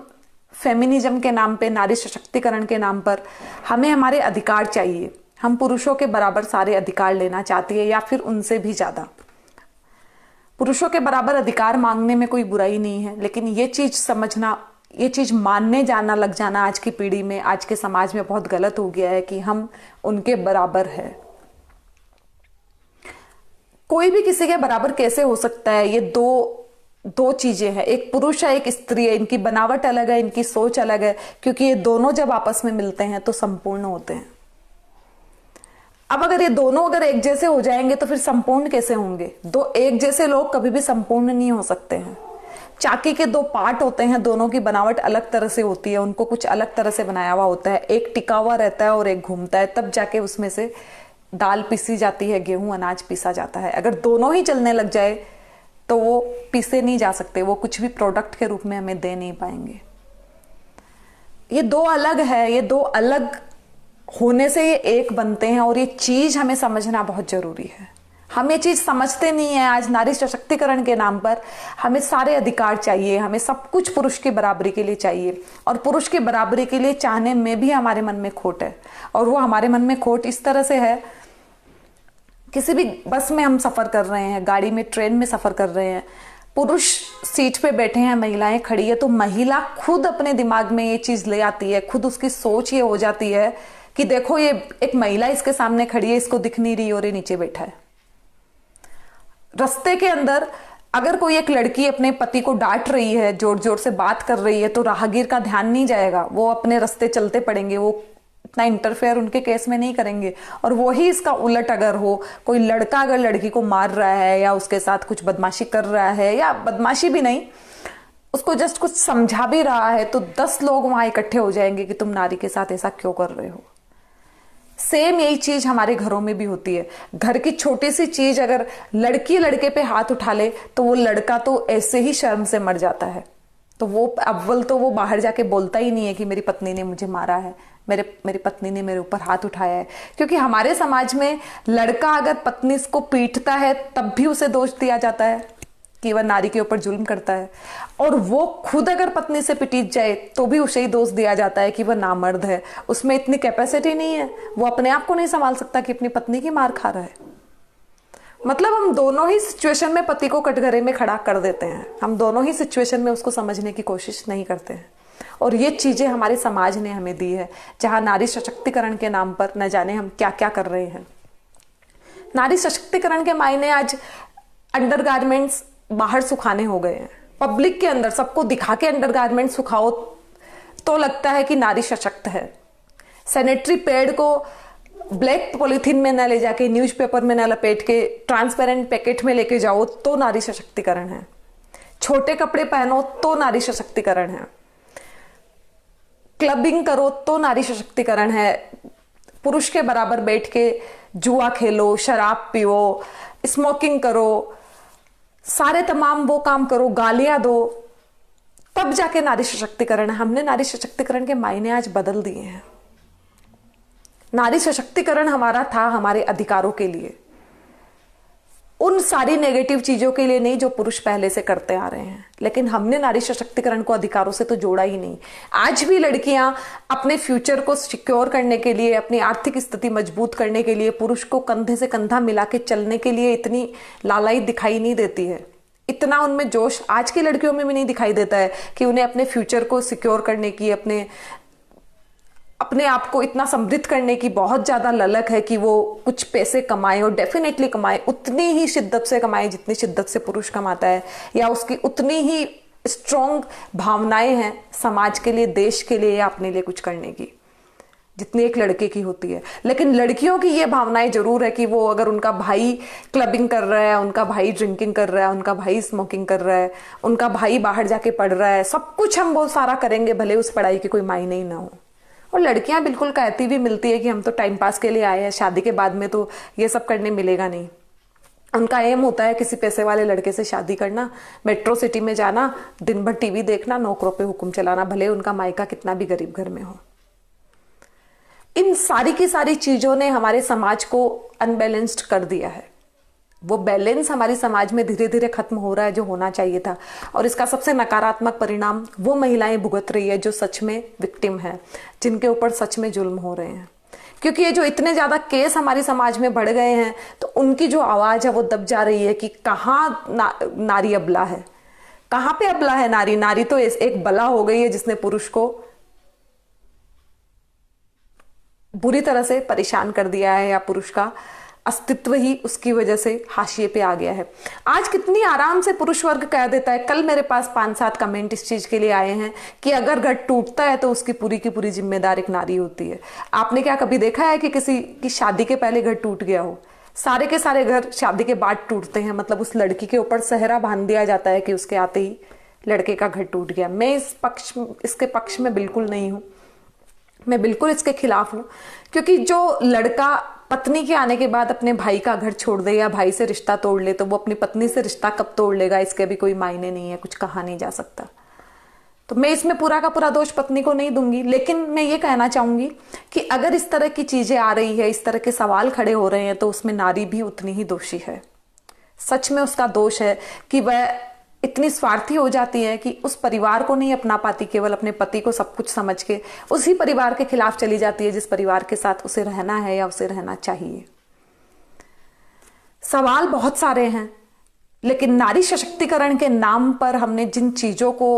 फेमिनिज्म के नाम पे, नारी सशक्तिकरण के नाम पर, हमें हमारे अधिकार चाहिए। हम पुरुषों के बराबर सारे अधिकार लेना चाहती है, या फिर उनसे भी ज्यादा। पुरुषों के बराबर अधिकार मांगने में कोई बुराई नहीं है, लेकिन ये चीज समझना, ये चीज मानने जाना, लग जाना आज की पीढ़ी में, आज के समाज में बहुत गलत हो गया है कि हम उनके बराबर है। कोई भी किसी के बराबर कैसे हो सकता है? ये दो चीजें हैं, एक पुरुष है, एक स्त्री है। इनकी बनावट अलग है, इनकी सोच अलग है, क्योंकि ये दोनों जब आपस में मिलते हैं तो संपूर्ण होते हैं। अब अगर ये दोनों अगर एक जैसे हो जाएंगे तो फिर संपूर्ण कैसे होंगे? 2 एक जैसे लोग कभी भी संपूर्ण नहीं हो सकते हैं। चाकी के 2 पार्ट होते हैं, दोनों की बनावट अलग तरह से होती है, उनको कुछ अलग तरह से बनाया हुआ होता है। एक टिका हुआ रहता है और एक घूमता है, तब जाके उसमें से दाल पीसी जाती है, गेहूं अनाज पीसा जाता है। अगर दोनों ही चलने लग जाए तो वो पीसे नहीं जा सकते, वो कुछ भी प्रोडक्ट के रूप में हमें दे नहीं पाएंगे। ये 2 अलग है, ये 2 अलग होने से ये एक बनते हैं, और ये चीज हमें समझना बहुत जरूरी है। हम ये चीज समझते नहीं है। आज नारी सशक्तिकरण के नाम पर हमें सारे अधिकार चाहिए, हमें सब कुछ पुरुष की बराबरी के लिए चाहिए, और पुरुष की बराबरी के लिए चाहने में भी हमारे मन में खोट है। और वो हमारे मन में खोट इस तरह से है, किसी भी बस में हम सफर कर रहे हैं, गाड़ी में, ट्रेन में सफर कर रहे हैं, पुरुष सीट पे बैठे हैं, महिलाएं खड़ी है, तो महिला खुद अपने दिमाग में ये चीज ले आती है, खुद उसकी सोच ये हो जाती है कि देखो ये एक महिला इसके सामने खड़ी है, इसको दिख नहीं रही और ये नीचे बैठा है। रास्ते के अंदर अगर कोई एक लड़की अपने पति को डांट रही है, जोर जोर से बात कर रही है, तो राहगीर का ध्यान नहीं जाएगा, वो अपने रास्ते चलते पड़ेंगे, वो इतना इंटरफेयर उनके केस में नहीं करेंगे। और वही इसका उलट अगर हो, कोई लड़का अगर लड़की को मार रहा है या उसके साथ कुछ बदमाशी कर रहा है, या बदमाशी भी नहीं, उसको जस्ट कुछ समझा भी रहा है तो 10 लोग वहां इकट्ठे हो जाएंगे कि तुम नारी के साथ ऐसा क्यों कर रहे हो। सेम यही चीज हमारे घरों में भी होती है। घर की छोटी सी चीज अगर लड़की लड़के पे हाथ उठा ले तो वो लड़का तो ऐसे ही शर्म से मर जाता है। तो वो अव्वल तो वो बाहर जाके बोलता ही नहीं है कि मेरी पत्नी ने मुझे मारा है, मेरी पत्नी ने मेरे ऊपर हाथ उठाया है। क्योंकि हमारे समाज में लड़का अगर पत्नी को पीटता है तब भी उसे दोष दिया जाता है कि वह नारी के ऊपर जुल्म करता है, और वो खुद अगर पत्नी से पिटीट जाए तो भी उसे ही दोष दिया जाता है कि वह नामर्द है, उसमें इतनी कैपेसिटी नहीं है, वो अपने आप को नहीं संभाल सकता कि अपनी पत्नी की मार खा रहा है। मतलब हम दोनों ही सिचुएशन में पति को कटघरे में खड़ा कर देते हैं, हम दोनों ही सिचुएशन में उसको समझने की कोशिश नहीं करते हैं। और ये चीजें हमारे समाज ने हमें दी है, जहां नारी सशक्तिकरण के नाम पर न जाने हम क्या क्या कर रहे हैं। नारी सशक्तिकरण के मायने आज अंडरगारमेंट्स बाहर सुखाने हो गए हैं। पब्लिक के अंदर सबको दिखा के अंडरगारमेंट सुखाओ तो लगता है कि नारी सशक्त है। सैनिटरी पैड को ब्लैक पॉलिथीन में न ले जाके, न्यूज़पेपर में न लपेट के ट्रांसपेरेंट पैकेट में लेके जाओ तो नारी सशक्तिकरण है। छोटे कपड़े पहनो तो नारी सशक्तिकरण है। क्लबिंग करो तो नारी सशक्तिकरण है। पुरुष के बराबर बैठ के जुआ खेलो, शराब पियो, स्मोकिंग करो, सारे तमाम वो काम करो, गालियां दो, तब जाके नारी सशक्तिकरण है। हमने नारी सशक्तिकरण के मायने आज बदल दिए हैं। नारी सशक्तिकरण हमारा था हमारे अधिकारों के लिए, उन सारी नेगेटिव चीजों के लिए नहीं जो पुरुष पहले से करते आ रहे हैं। लेकिन हमने नारी सशक्तिकरण को अधिकारों से तो जोड़ा ही नहीं। आज भी लड़कियां अपने फ्यूचर को सिक्योर करने के लिए, अपनी आर्थिक स्थिति मजबूत करने के लिए, पुरुष को कंधे से कंधा मिला के चलने के लिए इतनी लालाई दिखाई नहीं देती है। इतना उनमें जोश आज की लड़कियों में भी नहीं दिखाई देता है कि उन्हें अपने फ्यूचर को सिक्योर करने की, अपने आप को इतना समृद्ध करने की बहुत ज्यादा ललक है कि वो कुछ पैसे कमाए, और डेफिनेटली कमाए, उतनी ही शिद्दत से कमाए जितनी शिद्दत से पुरुष कमाता है, या उसकी उतनी ही स्ट्रॉन्ग भावनाएं हैं समाज के लिए, देश के लिए या अपने लिए कुछ करने की जितनी एक लड़के की होती है। लेकिन लड़कियों की ये भावनाएं जरूर है कि वो अगर उनका भाई क्लबिंग कर रहा है, उनका भाई ड्रिंकिंग कर रहा है, उनका भाई स्मोकिंग कर रहा है, उनका भाई बाहर जाके पढ़ रहा है, सब कुछ हम बहुत सारा करेंगे भले उस पढ़ाई की कोई मायने ही ना हो। और लड़कियां बिल्कुल कहती भी मिलती है कि हम तो टाइम पास के लिए आए हैं, शादी के बाद में तो ये सब करने मिलेगा नहीं। उनका एम होता है किसी पैसे वाले लड़के से शादी करना, मेट्रो सिटी में जाना, दिन भर टीवी देखना, नौकरों पे हुक्म चलाना, भले उनका मायका कितना भी गरीब घर में हो। इन सारी की सारी चीजों ने हमारे समाज को अनबैलेंस्ड कर दिया है। वो बैलेंस हमारी समाज में धीरे धीरे खत्म हो रहा है जो होना चाहिए था। और इसका सबसे नकारात्मक परिणाम वो महिलाएं भुगत रही है जो सच में विक्टिम है, जिनके ऊपर सच में जुल्म हो रहे हैं। क्योंकि ये जो इतने ज्यादा केस हमारी समाज में बढ़ गए हैं तो उनकी जो आवाज है वो दब जा रही है कि कहाँ नारी अबला है, कहाँ पे अबला है नारी। नारी तो एक बला हो गई है जिसने पुरुष को बुरी तरह से परेशान कर दिया है, या पुरुष का अस्तित्व ही उसकी वजह से हाशिए पे आ गया है। आज कितनी आराम से पुरुष वर्ग कह देता है। कल मेरे पास 5-7 कमेंट इस चीज के लिए आए हैं कि अगर घर टूटता है तो उसकी पूरी की पूरी जिम्मेदार एक नारी होती है। आपने क्या कभी देखा है कि किसी की शादी के पहले घर टूट गया हो? सारे के सारे घर शादी के बाद टूटते हैं। मतलब उस लड़की के ऊपर सेहरा बांध दिया जाता है कि उसके आते ही लड़के का घर टूट गया। मैं इसके पक्ष में बिल्कुल नहीं हूं, मैं बिल्कुल इसके खिलाफ हूं। क्योंकि जो लड़का पत्नी के आने के बाद अपने भाई का घर छोड़ दे या भाई से रिश्ता तोड़ ले तो वो अपनी पत्नी से रिश्ता कब तोड़ लेगा इसके भी कोई मायने नहीं है, कुछ कहा नहीं जा सकता। तो मैं इसमें पूरा का पूरा दोष पत्नी को नहीं दूंगी। लेकिन मैं ये कहना चाहूंगी कि अगर इस तरह की चीजें आ रही है, इस तरह के सवाल खड़े हो रहे हैं, तो उसमें नारी भी उतनी ही दोषी है। सच में उसका दोष है कि वह इतनी स्वार्थी हो जाती है कि उस परिवार को नहीं अपना पाती, केवल अपने पति को सब कुछ समझ के उसी परिवार के खिलाफ चली जाती है जिस परिवार के साथ उसे रहना है या उसे रहना चाहिए। सवाल बहुत सारे हैं, लेकिन नारी सशक्तिकरण के नाम पर हमने जिन चीजों को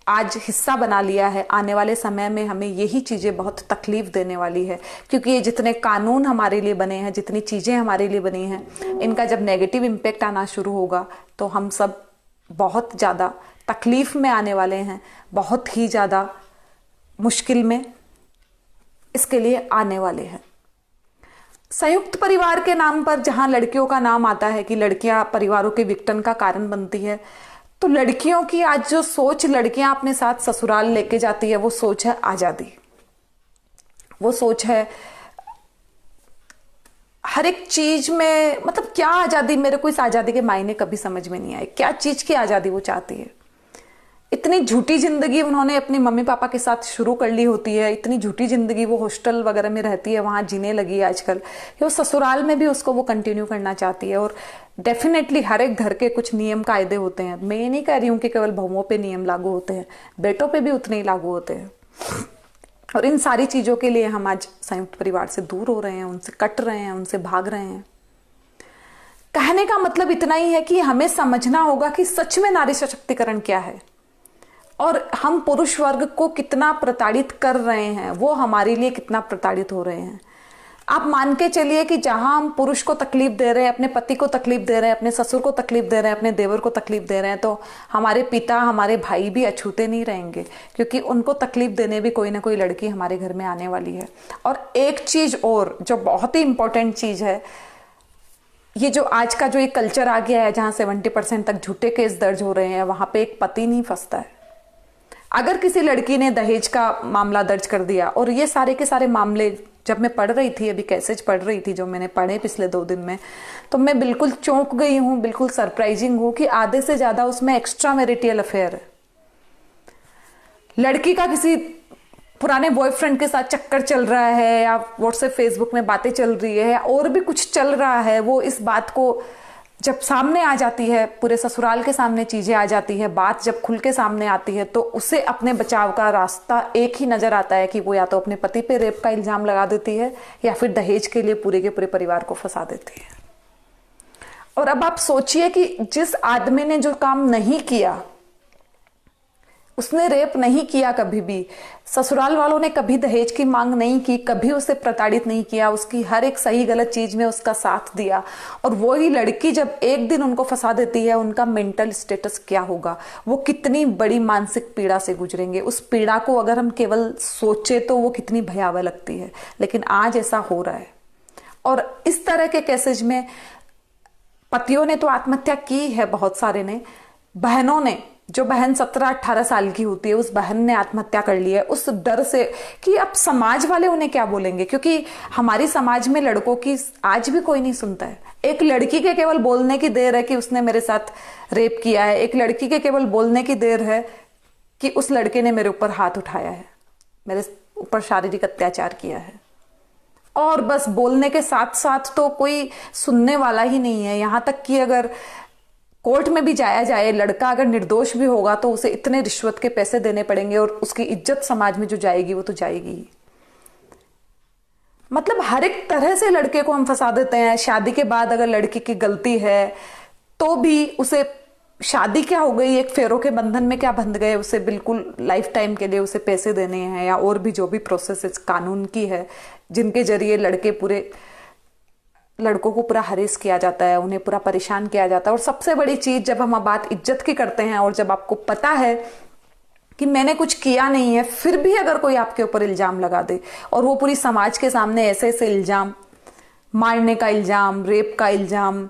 आज हिस्सा बना लिया है, आने वाले समय में हमें यही चीजें बहुत तकलीफ देने वाली है। क्योंकि ये जितने कानून हमारे लिए बने हैं, जितनी चीजें हमारे लिए बनी हैं, इनका जब नेगेटिव इम्पैक्ट आना शुरू होगा तो हम सब बहुत ज़्यादा तकलीफ में आने वाले हैं, बहुत ही ज़्यादा मुश्किल में इसके लिए आने वाले हैं। संयुक्त परिवार के नाम पर जहां लड़कियों का नाम आता है कि लड़कियां परिवारों के विघटन का कारण बनती है, तो लड़कियों की आज जो सोच लड़कियां अपने साथ ससुराल लेके जाती है, वो सोच है आजादी, वो सोच है हर एक चीज में, मतलब क्या आजादी, मेरे को इस आजादी के मायने कभी समझ में नहीं आए, क्या चीज की आजादी वो चाहती है। इतनी झूठी जिंदगी उन्होंने अपने मम्मी पापा के साथ शुरू कर ली होती है, इतनी झूठी जिंदगी वो हॉस्टल वगैरह में रहती है, वहां जीने लगी है आजकल, कि वो ससुराल में भी उसको वो कंटिन्यू करना चाहती है। और डेफिनेटली हर एक घर के कुछ नियम कायदे होते हैं। मैं ये नहीं कह रही हूं कि केवल बहुओं पे नियम लागू होते हैं, बेटों पे भी उतने ही लागू होते हैं। और इन सारी चीजों के लिए हम आज संयुक्त परिवार से दूर हो रहे हैं, उनसे कट रहे हैं, उनसे भाग रहे हैं। कहने का मतलब इतना ही है कि हमें समझना होगा कि सच में नारी सशक्तिकरण क्या है और हम पुरुष वर्ग को कितना प्रताड़ित कर रहे हैं, वो हमारे लिए कितना प्रताड़ित हो रहे हैं। आप मान के चलिए कि जहां हम पुरुष को तकलीफ दे रहे हैं, अपने पति को तकलीफ दे रहे हैं, अपने ससुर को तकलीफ दे रहे हैं, अपने देवर को तकलीफ दे रहे हैं, तो हमारे पिता, हमारे भाई भी अछूते नहीं रहेंगे, क्योंकि उनको तकलीफ देने भी कोई ना कोई लड़की हमारे घर में आने वाली है। और एक चीज और जो बहुत ही इंपॉर्टेंट चीज है, ये जो आज का जो एक कल्चर आ गया है जहां 70% तक झूठे केस दर्ज हो रहे हैं, वहां पे एक पति नहीं फंसता है। अगर किसी लड़की ने दहेज का मामला दर्ज कर दिया, और ये सारे के सारे मामले जब मैं पढ़ रही थी, अभी कैसेज पढ़ रही थी जो मैंने पढ़े पिछले 2 दिन में, तो मैं बिल्कुल चौंक गई हूं, बिल्कुल सरप्राइजिंग हूं कि आधे से ज्यादा उसमें एक्स्ट्रा मैरिटल अफेयर है। लड़की का किसी पुराने बॉयफ्रेंड के साथ चक्कर चल रहा है, या व्हाट्सएप फेसबुक में बातें चल रही है, और भी कुछ चल रहा है। वो इस बात को जब सामने आ जाती है, पूरे ससुराल के सामने चीजें आ जाती है, बात जब खुल के सामने आती है, तो उसे अपने बचाव का रास्ता एक ही नजर आता है कि वो या तो अपने पति पे रेप का इल्जाम लगा देती है, या फिर दहेज के लिए पूरे के पूरे परिवार को फंसा देती है। और अब आप सोचिए कि जिस आदमी ने जो काम नहीं किया, उसने रेप नहीं किया कभी भी, ससुराल वालों ने कभी दहेज की मांग नहीं की, कभी उसे प्रताड़ित नहीं किया, उसकी हर एक सही गलत चीज में उसका साथ दिया, और वही लड़की जब एक दिन उनको फंसा देती है, उनका मेंटल स्टेटस क्या होगा, वो कितनी बड़ी मानसिक पीड़ा से गुजरेंगे। उस पीड़ा को अगर हम केवल सोचे तो वो कितनी भयावह लगती है, लेकिन आज ऐसा हो रहा है। और इस तरह के केसेज में पतियों ने तो आत्महत्या की है, बहुत सारे ने, बहनों ने, जो बहन 17-18 साल की होती है, उस बहन ने आत्महत्या कर ली है उस डर से कि अब समाज वाले उन्हें क्या बोलेंगे, क्योंकि हमारी समाज में लड़कों की आज भी कोई नहीं सुनता है। एक लड़की के केवल बोलने की देर है कि उसने मेरे साथ रेप किया है, एक लड़की के केवल बोलने की देर है कि उस लड़के ने मेरे ऊपर हाथ उठाया है, मेरे ऊपर शारीरिक अत्याचार किया है, और बस बोलने के साथ साथ तो कोई सुनने वाला ही नहीं है। यहां तक कि अगर कोर्ट में भी जाया जाए, लड़का अगर निर्दोष भी होगा तो उसे इतने रिश्वत के पैसे देने पड़ेंगे, और उसकी इज्जत समाज में जो जाएगी वो तो जाएगी ही। मतलब हर एक तरह से लड़के को हम फंसा देते हैं। शादी के बाद अगर लड़की की गलती है तो भी उसे, शादी क्या हो गई, एक फेरों के बंधन में क्या बंध गए, उसे बिल्कुल लाइफ टाइम के लिए उसे पैसे देने हैं, या और भी जो भी प्रोसेस कानून की है, जिनके जरिए लड़कों को पूरा हरेस किया जाता है, उन्हें पूरा परेशान किया जाता है। और सबसे बड़ी चीज, जब हम बात इज्जत की करते हैं, और जब आपको पता है कि मैंने कुछ किया नहीं है, फिर भी अगर कोई आपके ऊपर इल्जाम लगा दे, और वो पूरी समाज के सामने ऐसे ऐसे इल्जाम, मारने का इल्जाम, रेप का इल्जाम,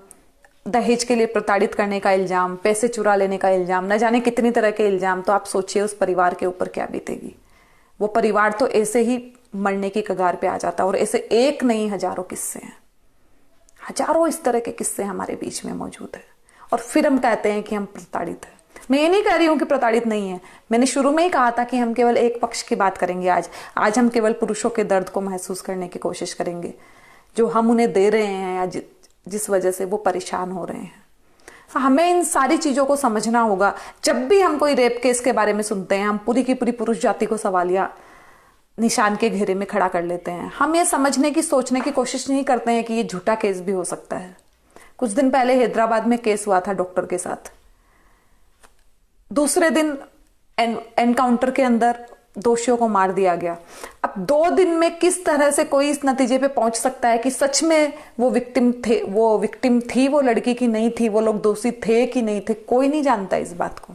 दहेज के लिए प्रताड़ित करने का इल्जाम, पैसे चुरा लेने का इल्जाम, न जाने कितनी तरह के इल्जाम, तो आप सोचिए उस परिवार के ऊपर क्या बीतेगी। वो परिवार तो ऐसे ही मरने की कगार पे आ जाता है। और ऐसे एक नहीं, हजारों किस्से हैं, हजारों इस तरह के किस्से हमारे बीच में मौजूद है। और फिर हम कहते हैं कि हम प्रताड़ित हैं। मैं ये नहीं कह रही हूं कि प्रताड़ित नहीं है, मैंने शुरू में ही कहा था कि हम केवल एक पक्ष की बात करेंगे। आज हम केवल पुरुषों के दर्द को महसूस करने की कोशिश करेंगे, जो हम उन्हें दे रहे हैं, या जिस वजह से वो परेशान हो रहे हैं। हमें इन सारी चीजों को समझना होगा। जब भी हम कोई रेप केस के बारे में सुनते हैं, हम पूरी की पूरी पुरुष जाति को सवालिया निशान के घेरे में खड़ा कर लेते हैं। हम ये समझने की, सोचने की कोशिश नहीं करते हैं कि ये झूठा केस भी हो सकता है। कुछ दिन पहले हैदराबाद में केस हुआ था डॉक्टर के साथ, दूसरे दिन एनकाउंटर के अंदर दोषियों को मार दिया गया। अब 2 दिन में किस तरह से कोई इस नतीजे पे पहुंच सकता है कि सच में वो विक्टिम थी वो लड़की की नहीं थी, वो लोग दोषी थे कि नहीं थे, कोई नहीं जानता इस बात को।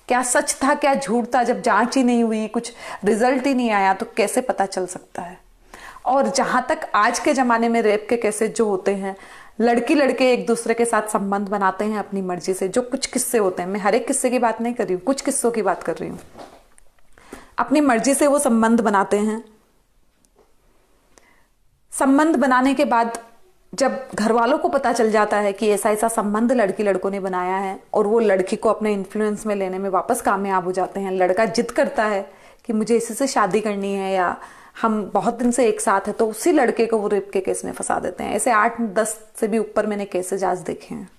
क्या सच था, क्या झूठ था, जब जांच ही नहीं हुई, कुछ रिजल्ट ही नहीं आया, तो कैसे पता चल सकता है। और जहां तक आज के जमाने में रेप के केसेस जो होते हैं, लड़की लड़के एक दूसरे के साथ संबंध बनाते हैं अपनी मर्जी से। जो कुछ किस्से होते हैं, मैं हर एक किस्से की बात नहीं कर रही हूँ, कुछ किस्सों की बात कर रही हूँ। अपनी मर्जी से वो संबंध बनाते हैं। संबंध बनाने के बाद जब घर वालों को पता चल जाता है कि ऐसा ऐसा संबंध लड़की लड़कों ने बनाया है और वो लड़की को अपने इन्फ्लुएंस में लेने में वापस कामयाब हो जाते हैं, लड़का जिद करता है कि मुझे इसी से शादी करनी है या हम बहुत दिन से एक साथ है, तो उसी लड़के को वो रेप के केस में फंसा देते हैं। ऐसे 8-10 से भी ऊपर मैंने केसेज आज देखे हैं।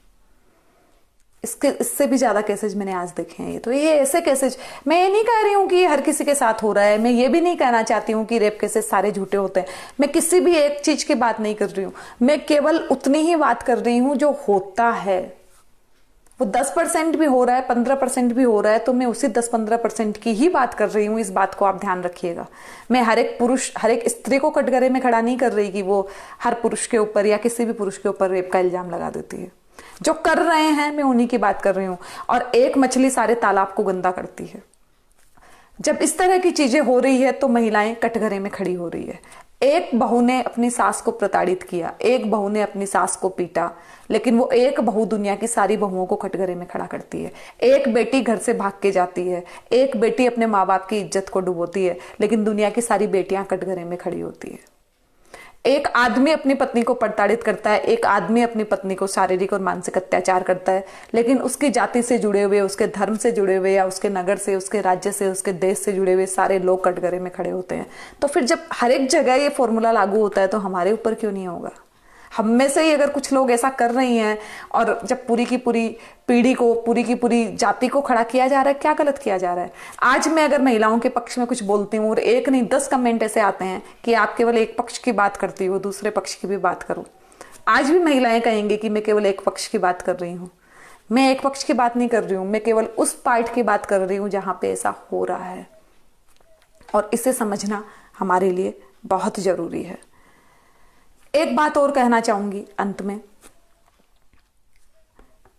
इससे भी ज्यादा केसेज मैंने आज देखे हैं। तो ये ऐसे केसेज, मैं ये नहीं कह रही हूं कि ये हर किसी के साथ हो रहा है, मैं ये भी नहीं कहना चाहती हूं कि रेप केसेज सारे झूठे होते हैं। मैं किसी भी एक चीज की बात नहीं कर रही हूं, मैं केवल उतनी ही बात कर रही हूं जो होता है। वो 10% भी हो रहा है, 15% भी हो रहा है, तो मैं उसी 10-15% की ही बात कर रही हूँ। इस बात को आप ध्यान रखिएगा। मैं हर एक पुरुष, हर एक स्त्री को कटघरे में खड़ा नहीं कर रही कि वो हर पुरुष के ऊपर या किसी भी पुरुष के ऊपर रेप का इल्जाम लगा देती है। जो कर रहे हैं मैं उन्हीं की बात कर रही हूँ। और एक मछली सारे तालाब को गंदा करती है। जब इस तरह की चीजें हो रही है तो महिलाएं कटघरे में खड़ी हो रही है। एक बहू ने अपनी सास को प्रताड़ित किया, एक बहू ने अपनी सास को पीटा, लेकिन वो एक बहू दुनिया की सारी बहुओं को कटघरे में खड़ा करती है। एक बेटी घर से भाग के जाती है, एक बेटी अपने माँ बाप की इज्जत को डुबोती है, लेकिन दुनिया की सारी बेटियां कटघरे में खड़ी होती है। एक आदमी अपनी पत्नी को प्रताड़ित करता है, एक आदमी अपनी पत्नी को शारीरिक और मानसिक अत्याचार करता है, लेकिन उसकी जाति से जुड़े हुए, उसके धर्म से जुड़े हुए या उसके नगर से, उसके राज्य से, उसके देश से जुड़े हुए सारे लोग कटघरे में खड़े होते हैं। तो फिर जब हर एक जगह ये फॉर्मूला लागू होता है तो हमारे ऊपर क्यों नहीं होगा? हम में से ही अगर कुछ लोग ऐसा कर रही हैं और जब पूरी की पूरी पीढ़ी को, पूरी की पूरी जाति को खड़ा किया जा रहा है, क्या गलत किया जा रहा है? आज मैं अगर महिलाओं के पक्ष में कुछ बोलती हूँ और एक नहीं 10 कमेंट ऐसे आते हैं कि आप केवल एक पक्ष की बात करती हो, दूसरे पक्ष की भी बात करो। आज भी महिलाएं कहेंगी कि मैं केवल एक पक्ष की बात कर रही हूँ। मैं एक पक्ष की बात नहीं कर रही हूँ, मैं केवल उस पार्ट की बात कर रही हूँ जहां पे ऐसा हो रहा है, और इसे समझना हमारे लिए बहुत जरूरी है। एक बात और कहना चाहूंगी अंत में।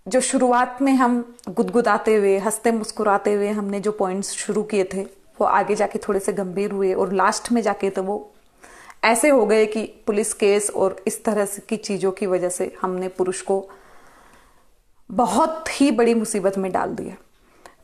जो शुरुआत में हम गुदगुदाते हुए, हंसते मुस्कुराते हुए हमने जो पॉइंट्स शुरू किए थे, वो आगे जाके थोड़े से गंभीर हुए और लास्ट में जाके तो वो ऐसे हो गए कि पुलिस केस और इस तरह की चीजों की वजह से हमने पुरुष को बहुत ही बड़ी मुसीबत में डाल दिया।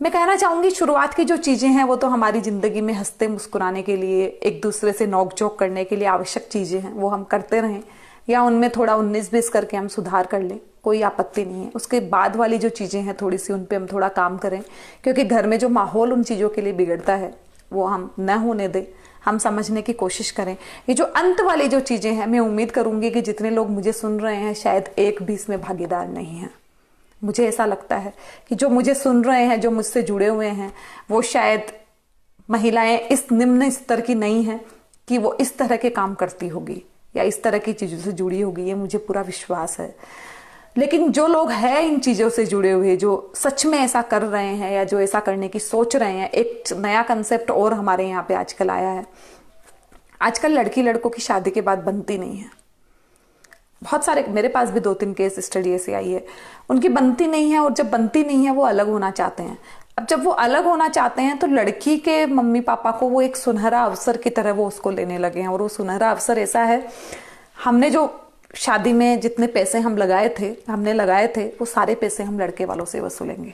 मैं कहना चाहूंगी शुरुआत की जो चीजें हैं वो तो हमारी जिंदगी में हंसते मुस्कुराने के लिए, एक दूसरे से नोकझोंक करने के लिए आवश्यक चीजें हैं, वो हम करते रहें या उनमें थोड़ा 19-20 करके हम सुधार कर लें, कोई आपत्ति नहीं है। उसके बाद वाली जो चीजें हैं थोड़ी सी उन पे हम थोड़ा काम करें, क्योंकि घर में जो माहौल उन चीजों के लिए बिगड़ता है वो हम न होने दें, हम समझने की कोशिश करें। ये जो अंत वाली जो चीजें हैं, मैं उम्मीद करूंगी कि जितने लोग मुझे सुन रहे हैं शायद एक भी इसमें भागीदार नहीं है। मुझे ऐसा लगता है कि जो मुझे सुन रहे हैं, जो मुझसे जुड़े हुए हैं, वो शायद महिलाएं इस निम्न स्तर की नहीं है कि वो इस तरह के काम करती होगी या इस तरह की चीजों से जुड़ी होगी, ये मुझे पूरा विश्वास है। लेकिन जो लोग हैं इन चीजों से जुड़े हुए, जो सच में ऐसा कर रहे हैं या जो ऐसा करने की सोच रहे हैं, एक नया कंसेप्ट और हमारे यहाँ पे आजकल आया है। आजकल लड़की लड़कों की शादी के बाद बनती नहीं है। बहुत सारे, मेरे पास भी 2-3 केस स्टडी ऐसे आई है, उनकी बनती नहीं है, और जब बनती नहीं है वो अलग होना चाहते हैं। अब जब वो अलग होना चाहते हैं तो लड़की के मम्मी पापा को वो एक सुनहरा अवसर की तरह वो उसको लेने लगे हैं, और वो सुनहरा अवसर ऐसा है, हमने जो शादी में जितने पैसे हमने लगाए थे वो सारे पैसे हम लड़के वालों से वसूलेंगे।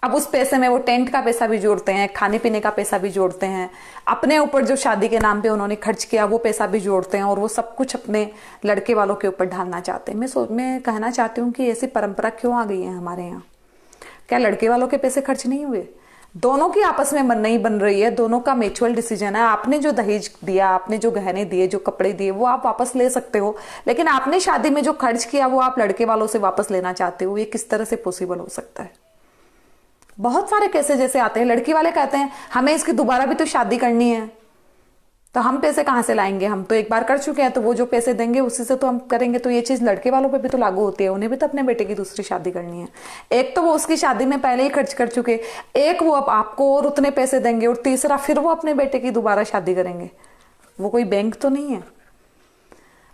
अब उस पैसे में वो टेंट का पैसा भी जोड़ते हैं, खाने पीने का पैसा भी जोड़ते हैं, अपने ऊपर जो शादी के नाम पे उन्होंने खर्च किया वो पैसा भी जोड़ते हैं, और वो सब कुछ अपने लड़के वालों के ऊपर ढालना चाहते हैं। मैं कहना चाहती हूँ कि ऐसी परंपरा क्यों आ गई है हमारे यहाँ? क्या लड़के वालों के पैसे खर्च नहीं हुए? दोनों की आपस में मन नहीं बन रही है, दोनों का म्यूचुअल डिसीजन है। आपने जो दहेज दिया, आपने जो गहने दिए, जो कपड़े दिए, वो आप वापस ले सकते हो, लेकिन आपने शादी में जो खर्च किया वो आप लड़के वालों से वापस लेना चाहते हो। ये किस तरह से पॉसिबल हो सकता है? बहुत सारे केसेस जैसे आते हैं, लड़की वाले कहते हैं हमें इसकी दोबारा भी तो शादी करनी है, तो हम पैसे कहां से लाएंगे, हम तो एक बार कर चुके हैं, तो वो जो पैसे देंगे उसी से तो हम करेंगे। तो ये चीज लड़के वालों पे भी तो लागू होती है, उन्हें भी तो अपने बेटे की दूसरी शादी करनी है। एक तो वो उसकी शादी में पहले ही खर्च कर चुके, एक वो अब आपको और उतने पैसे देंगे, और तीसरा फिर वो अपने बेटे की दोबारा शादी करेंगे। वो कोई बैंक तो नहीं है।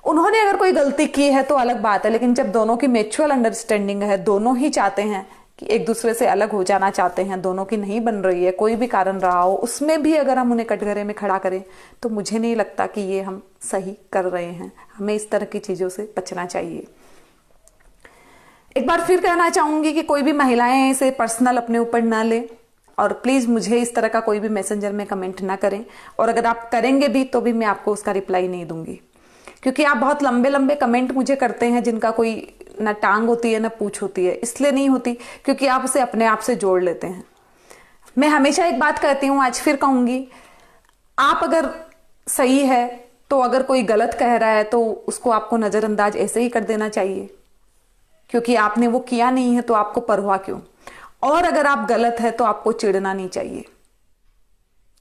उन्होंने अगर कोई गलती की है तो अलग बात है, लेकिन जब दोनों की म्यूचुअल अंडरस्टैंडिंग है, दोनों ही चाहते हैं कि एक दूसरे से अलग हो जाना चाहते हैं, दोनों की नहीं बन रही है, कोई भी कारण रहा हो, उसमें भी अगर हम उन्हें कटघरे में खड़ा करें तो मुझे नहीं लगता कि ये हम सही कर रहे हैं। हमें इस तरह की चीजों से बचना चाहिए। एक बार फिर कहना चाहूंगी कि कोई भी महिलाएं इसे पर्सनल अपने ऊपर ना लें और प्लीज मुझे इस तरह का कोई भी मैसेंजर में कमेंट ना करें, और अगर आप करेंगे भी तो भी मैं आपको उसका रिप्लाई नहीं दूंगी, क्योंकि आप बहुत लंबे लंबे कमेंट मुझे करते हैं जिनका कोई ना टांग होती है ना पूंछ होती है। इसलिए नहीं होती क्योंकि आप उसे अपने आप से जोड़ लेते हैं। मैं हमेशा एक बात कहती हूं, आज फिर कहूंगी, आप अगर सही है तो अगर कोई गलत कह रहा है तो उसको आपको नजरअंदाज ऐसे ही कर देना चाहिए, क्योंकि आपने वो किया नहीं है तो आपको परवाह क्यों। और अगर आप गलत है तो आपको चिढ़ना नहीं चाहिए,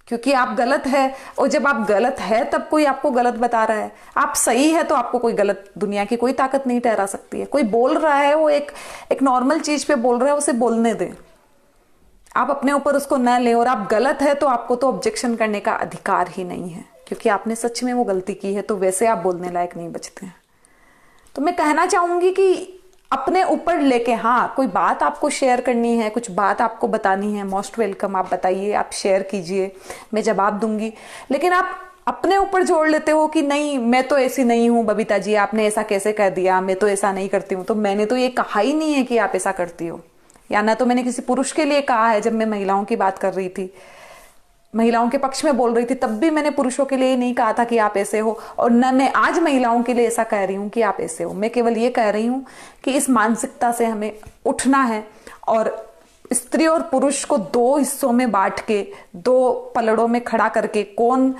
क्योंकि आप गलत है, और जब आप गलत है तब कोई आपको गलत बता रहा है। आप सही है तो आपको कोई गलत, दुनिया की कोई ताकत नहीं ठहरा सकती है। कोई बोल रहा है, वो एक नॉर्मल चीज पे बोल रहा है, उसे बोलने दें, आप अपने ऊपर उसको न लें। और आप गलत है तो आपको तो ऑब्जेक्शन करने का अधिकार ही नहीं है, क्योंकि आपने सच में वो गलती की है, तो वैसे आप बोलने लायक नहीं बचते हैं। तो मैं कहना चाहूंगी कि अपने ऊपर लेके, हाँ कोई बात आपको शेयर करनी है, कुछ बात आपको बतानी है, मोस्ट वेलकम, आप बताइए, आप शेयर कीजिए, मैं जवाब दूंगी। लेकिन आप अपने ऊपर जोड़ लेते हो कि नहीं मैं तो ऐसी नहीं हूं बबीता जी, आपने ऐसा कैसे कह दिया, मैं तो ऐसा नहीं करती हूं। तो मैंने तो ये कहा ही नहीं है कि आप ऐसा करती हो, या ना तो मैंने किसी पुरुष के लिए कहा है। जब मैं महिलाओं की बात कर रही थी, महिलाओं के पक्ष में बोल रही थी, तब भी मैंने पुरुषों के लिए नहीं कहा था कि आप ऐसे हो, और न मैं आज महिलाओं के लिए ऐसा कह रही हूं कि आप ऐसे हो। मैं केवल ये कह रही हूं कि इस मानसिकता से हमें उठना है, और स्त्री और पुरुष को दो हिस्सों में बांट के, दो पलड़ों में खड़ा करके, कौन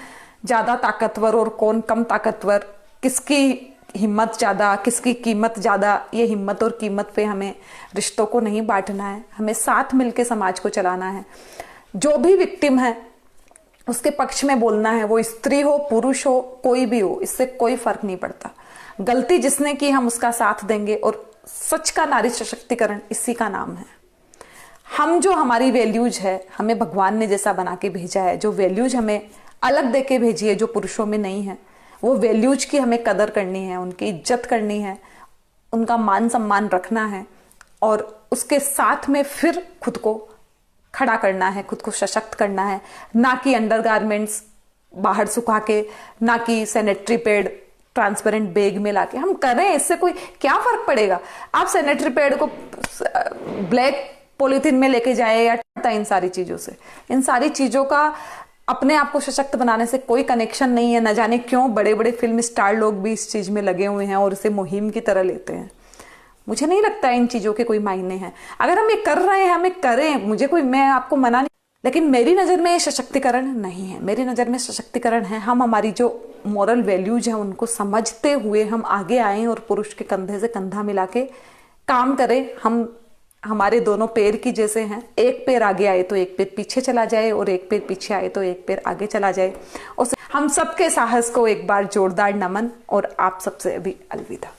ज्यादा ताकतवर और कौन कम ताकतवर, किसकी हिम्मत ज्यादा, किसकी कीमत ज्यादा, ये हिम्मत और कीमत पे हमें रिश्तों को नहीं बांटना है। हमें साथ मिलके समाज को चलाना है। जो भी विक्टिम है उसके पक्ष में बोलना है, वो स्त्री हो पुरुष हो कोई भी हो, इससे कोई फर्क नहीं पड़ता। गलती जिसने की हम उसका साथ देंगे, और सच का नारी सशक्तिकरण इसी का नाम है। हम जो हमारी वैल्यूज है, हमें भगवान ने जैसा बना के भेजा है, जो वैल्यूज हमें अलग दे के भेजी है जो पुरुषों में नहीं है, वो वैल्यूज की हमें कदर करनी है, उनकी इज्जत करनी है, उनका मान सम्मान रखना है, और उसके साथ में फिर खुद को खड़ा करना है, खुद को सशक्त करना है। ना कि अंडरगारमेंट्स बाहर सुखा के, ना कि सैनिटरी पैड ट्रांसपेरेंट बैग में लाके हम करें, इससे कोई क्या फर्क पड़ेगा। आप सैनिटरी पैड को ब्लैक पॉलीथीन में लेके जाए या इन सारी चीजों से, इन सारी चीजों का अपने आप को सशक्त बनाने से कोई कनेक्शन नहीं है। न जाने क्यों बड़े बड़े फिल्म स्टार लोग भी इस चीज में लगे हुए हैं और इसे मुहिम की तरह लेते हैं। मुझे नहीं लगता इन चीजों के कोई मायने हैं। अगर हम ये कर रहे हैं, हमें करें, मुझे कोई, मैं आपको मना नहीं, लेकिन मेरी नजर में ये सशक्तिकरण नहीं है। मेरी नजर में सशक्तिकरण है हम हमारी जो मॉरल वैल्यूज है उनको समझते हुए हम आगे आए और पुरुष के कंधे से कंधा मिला के काम करें। हम हमारे दोनों पैर की जैसे हैं, एक पैर आगे आए तो एक पैर पीछे चला जाए, और एक पैर पीछे आए तो एक पैर आगे चला जाए। और हम सबके साहस को एक बार जोरदार नमन, और आप सबसे अभी अलविदा।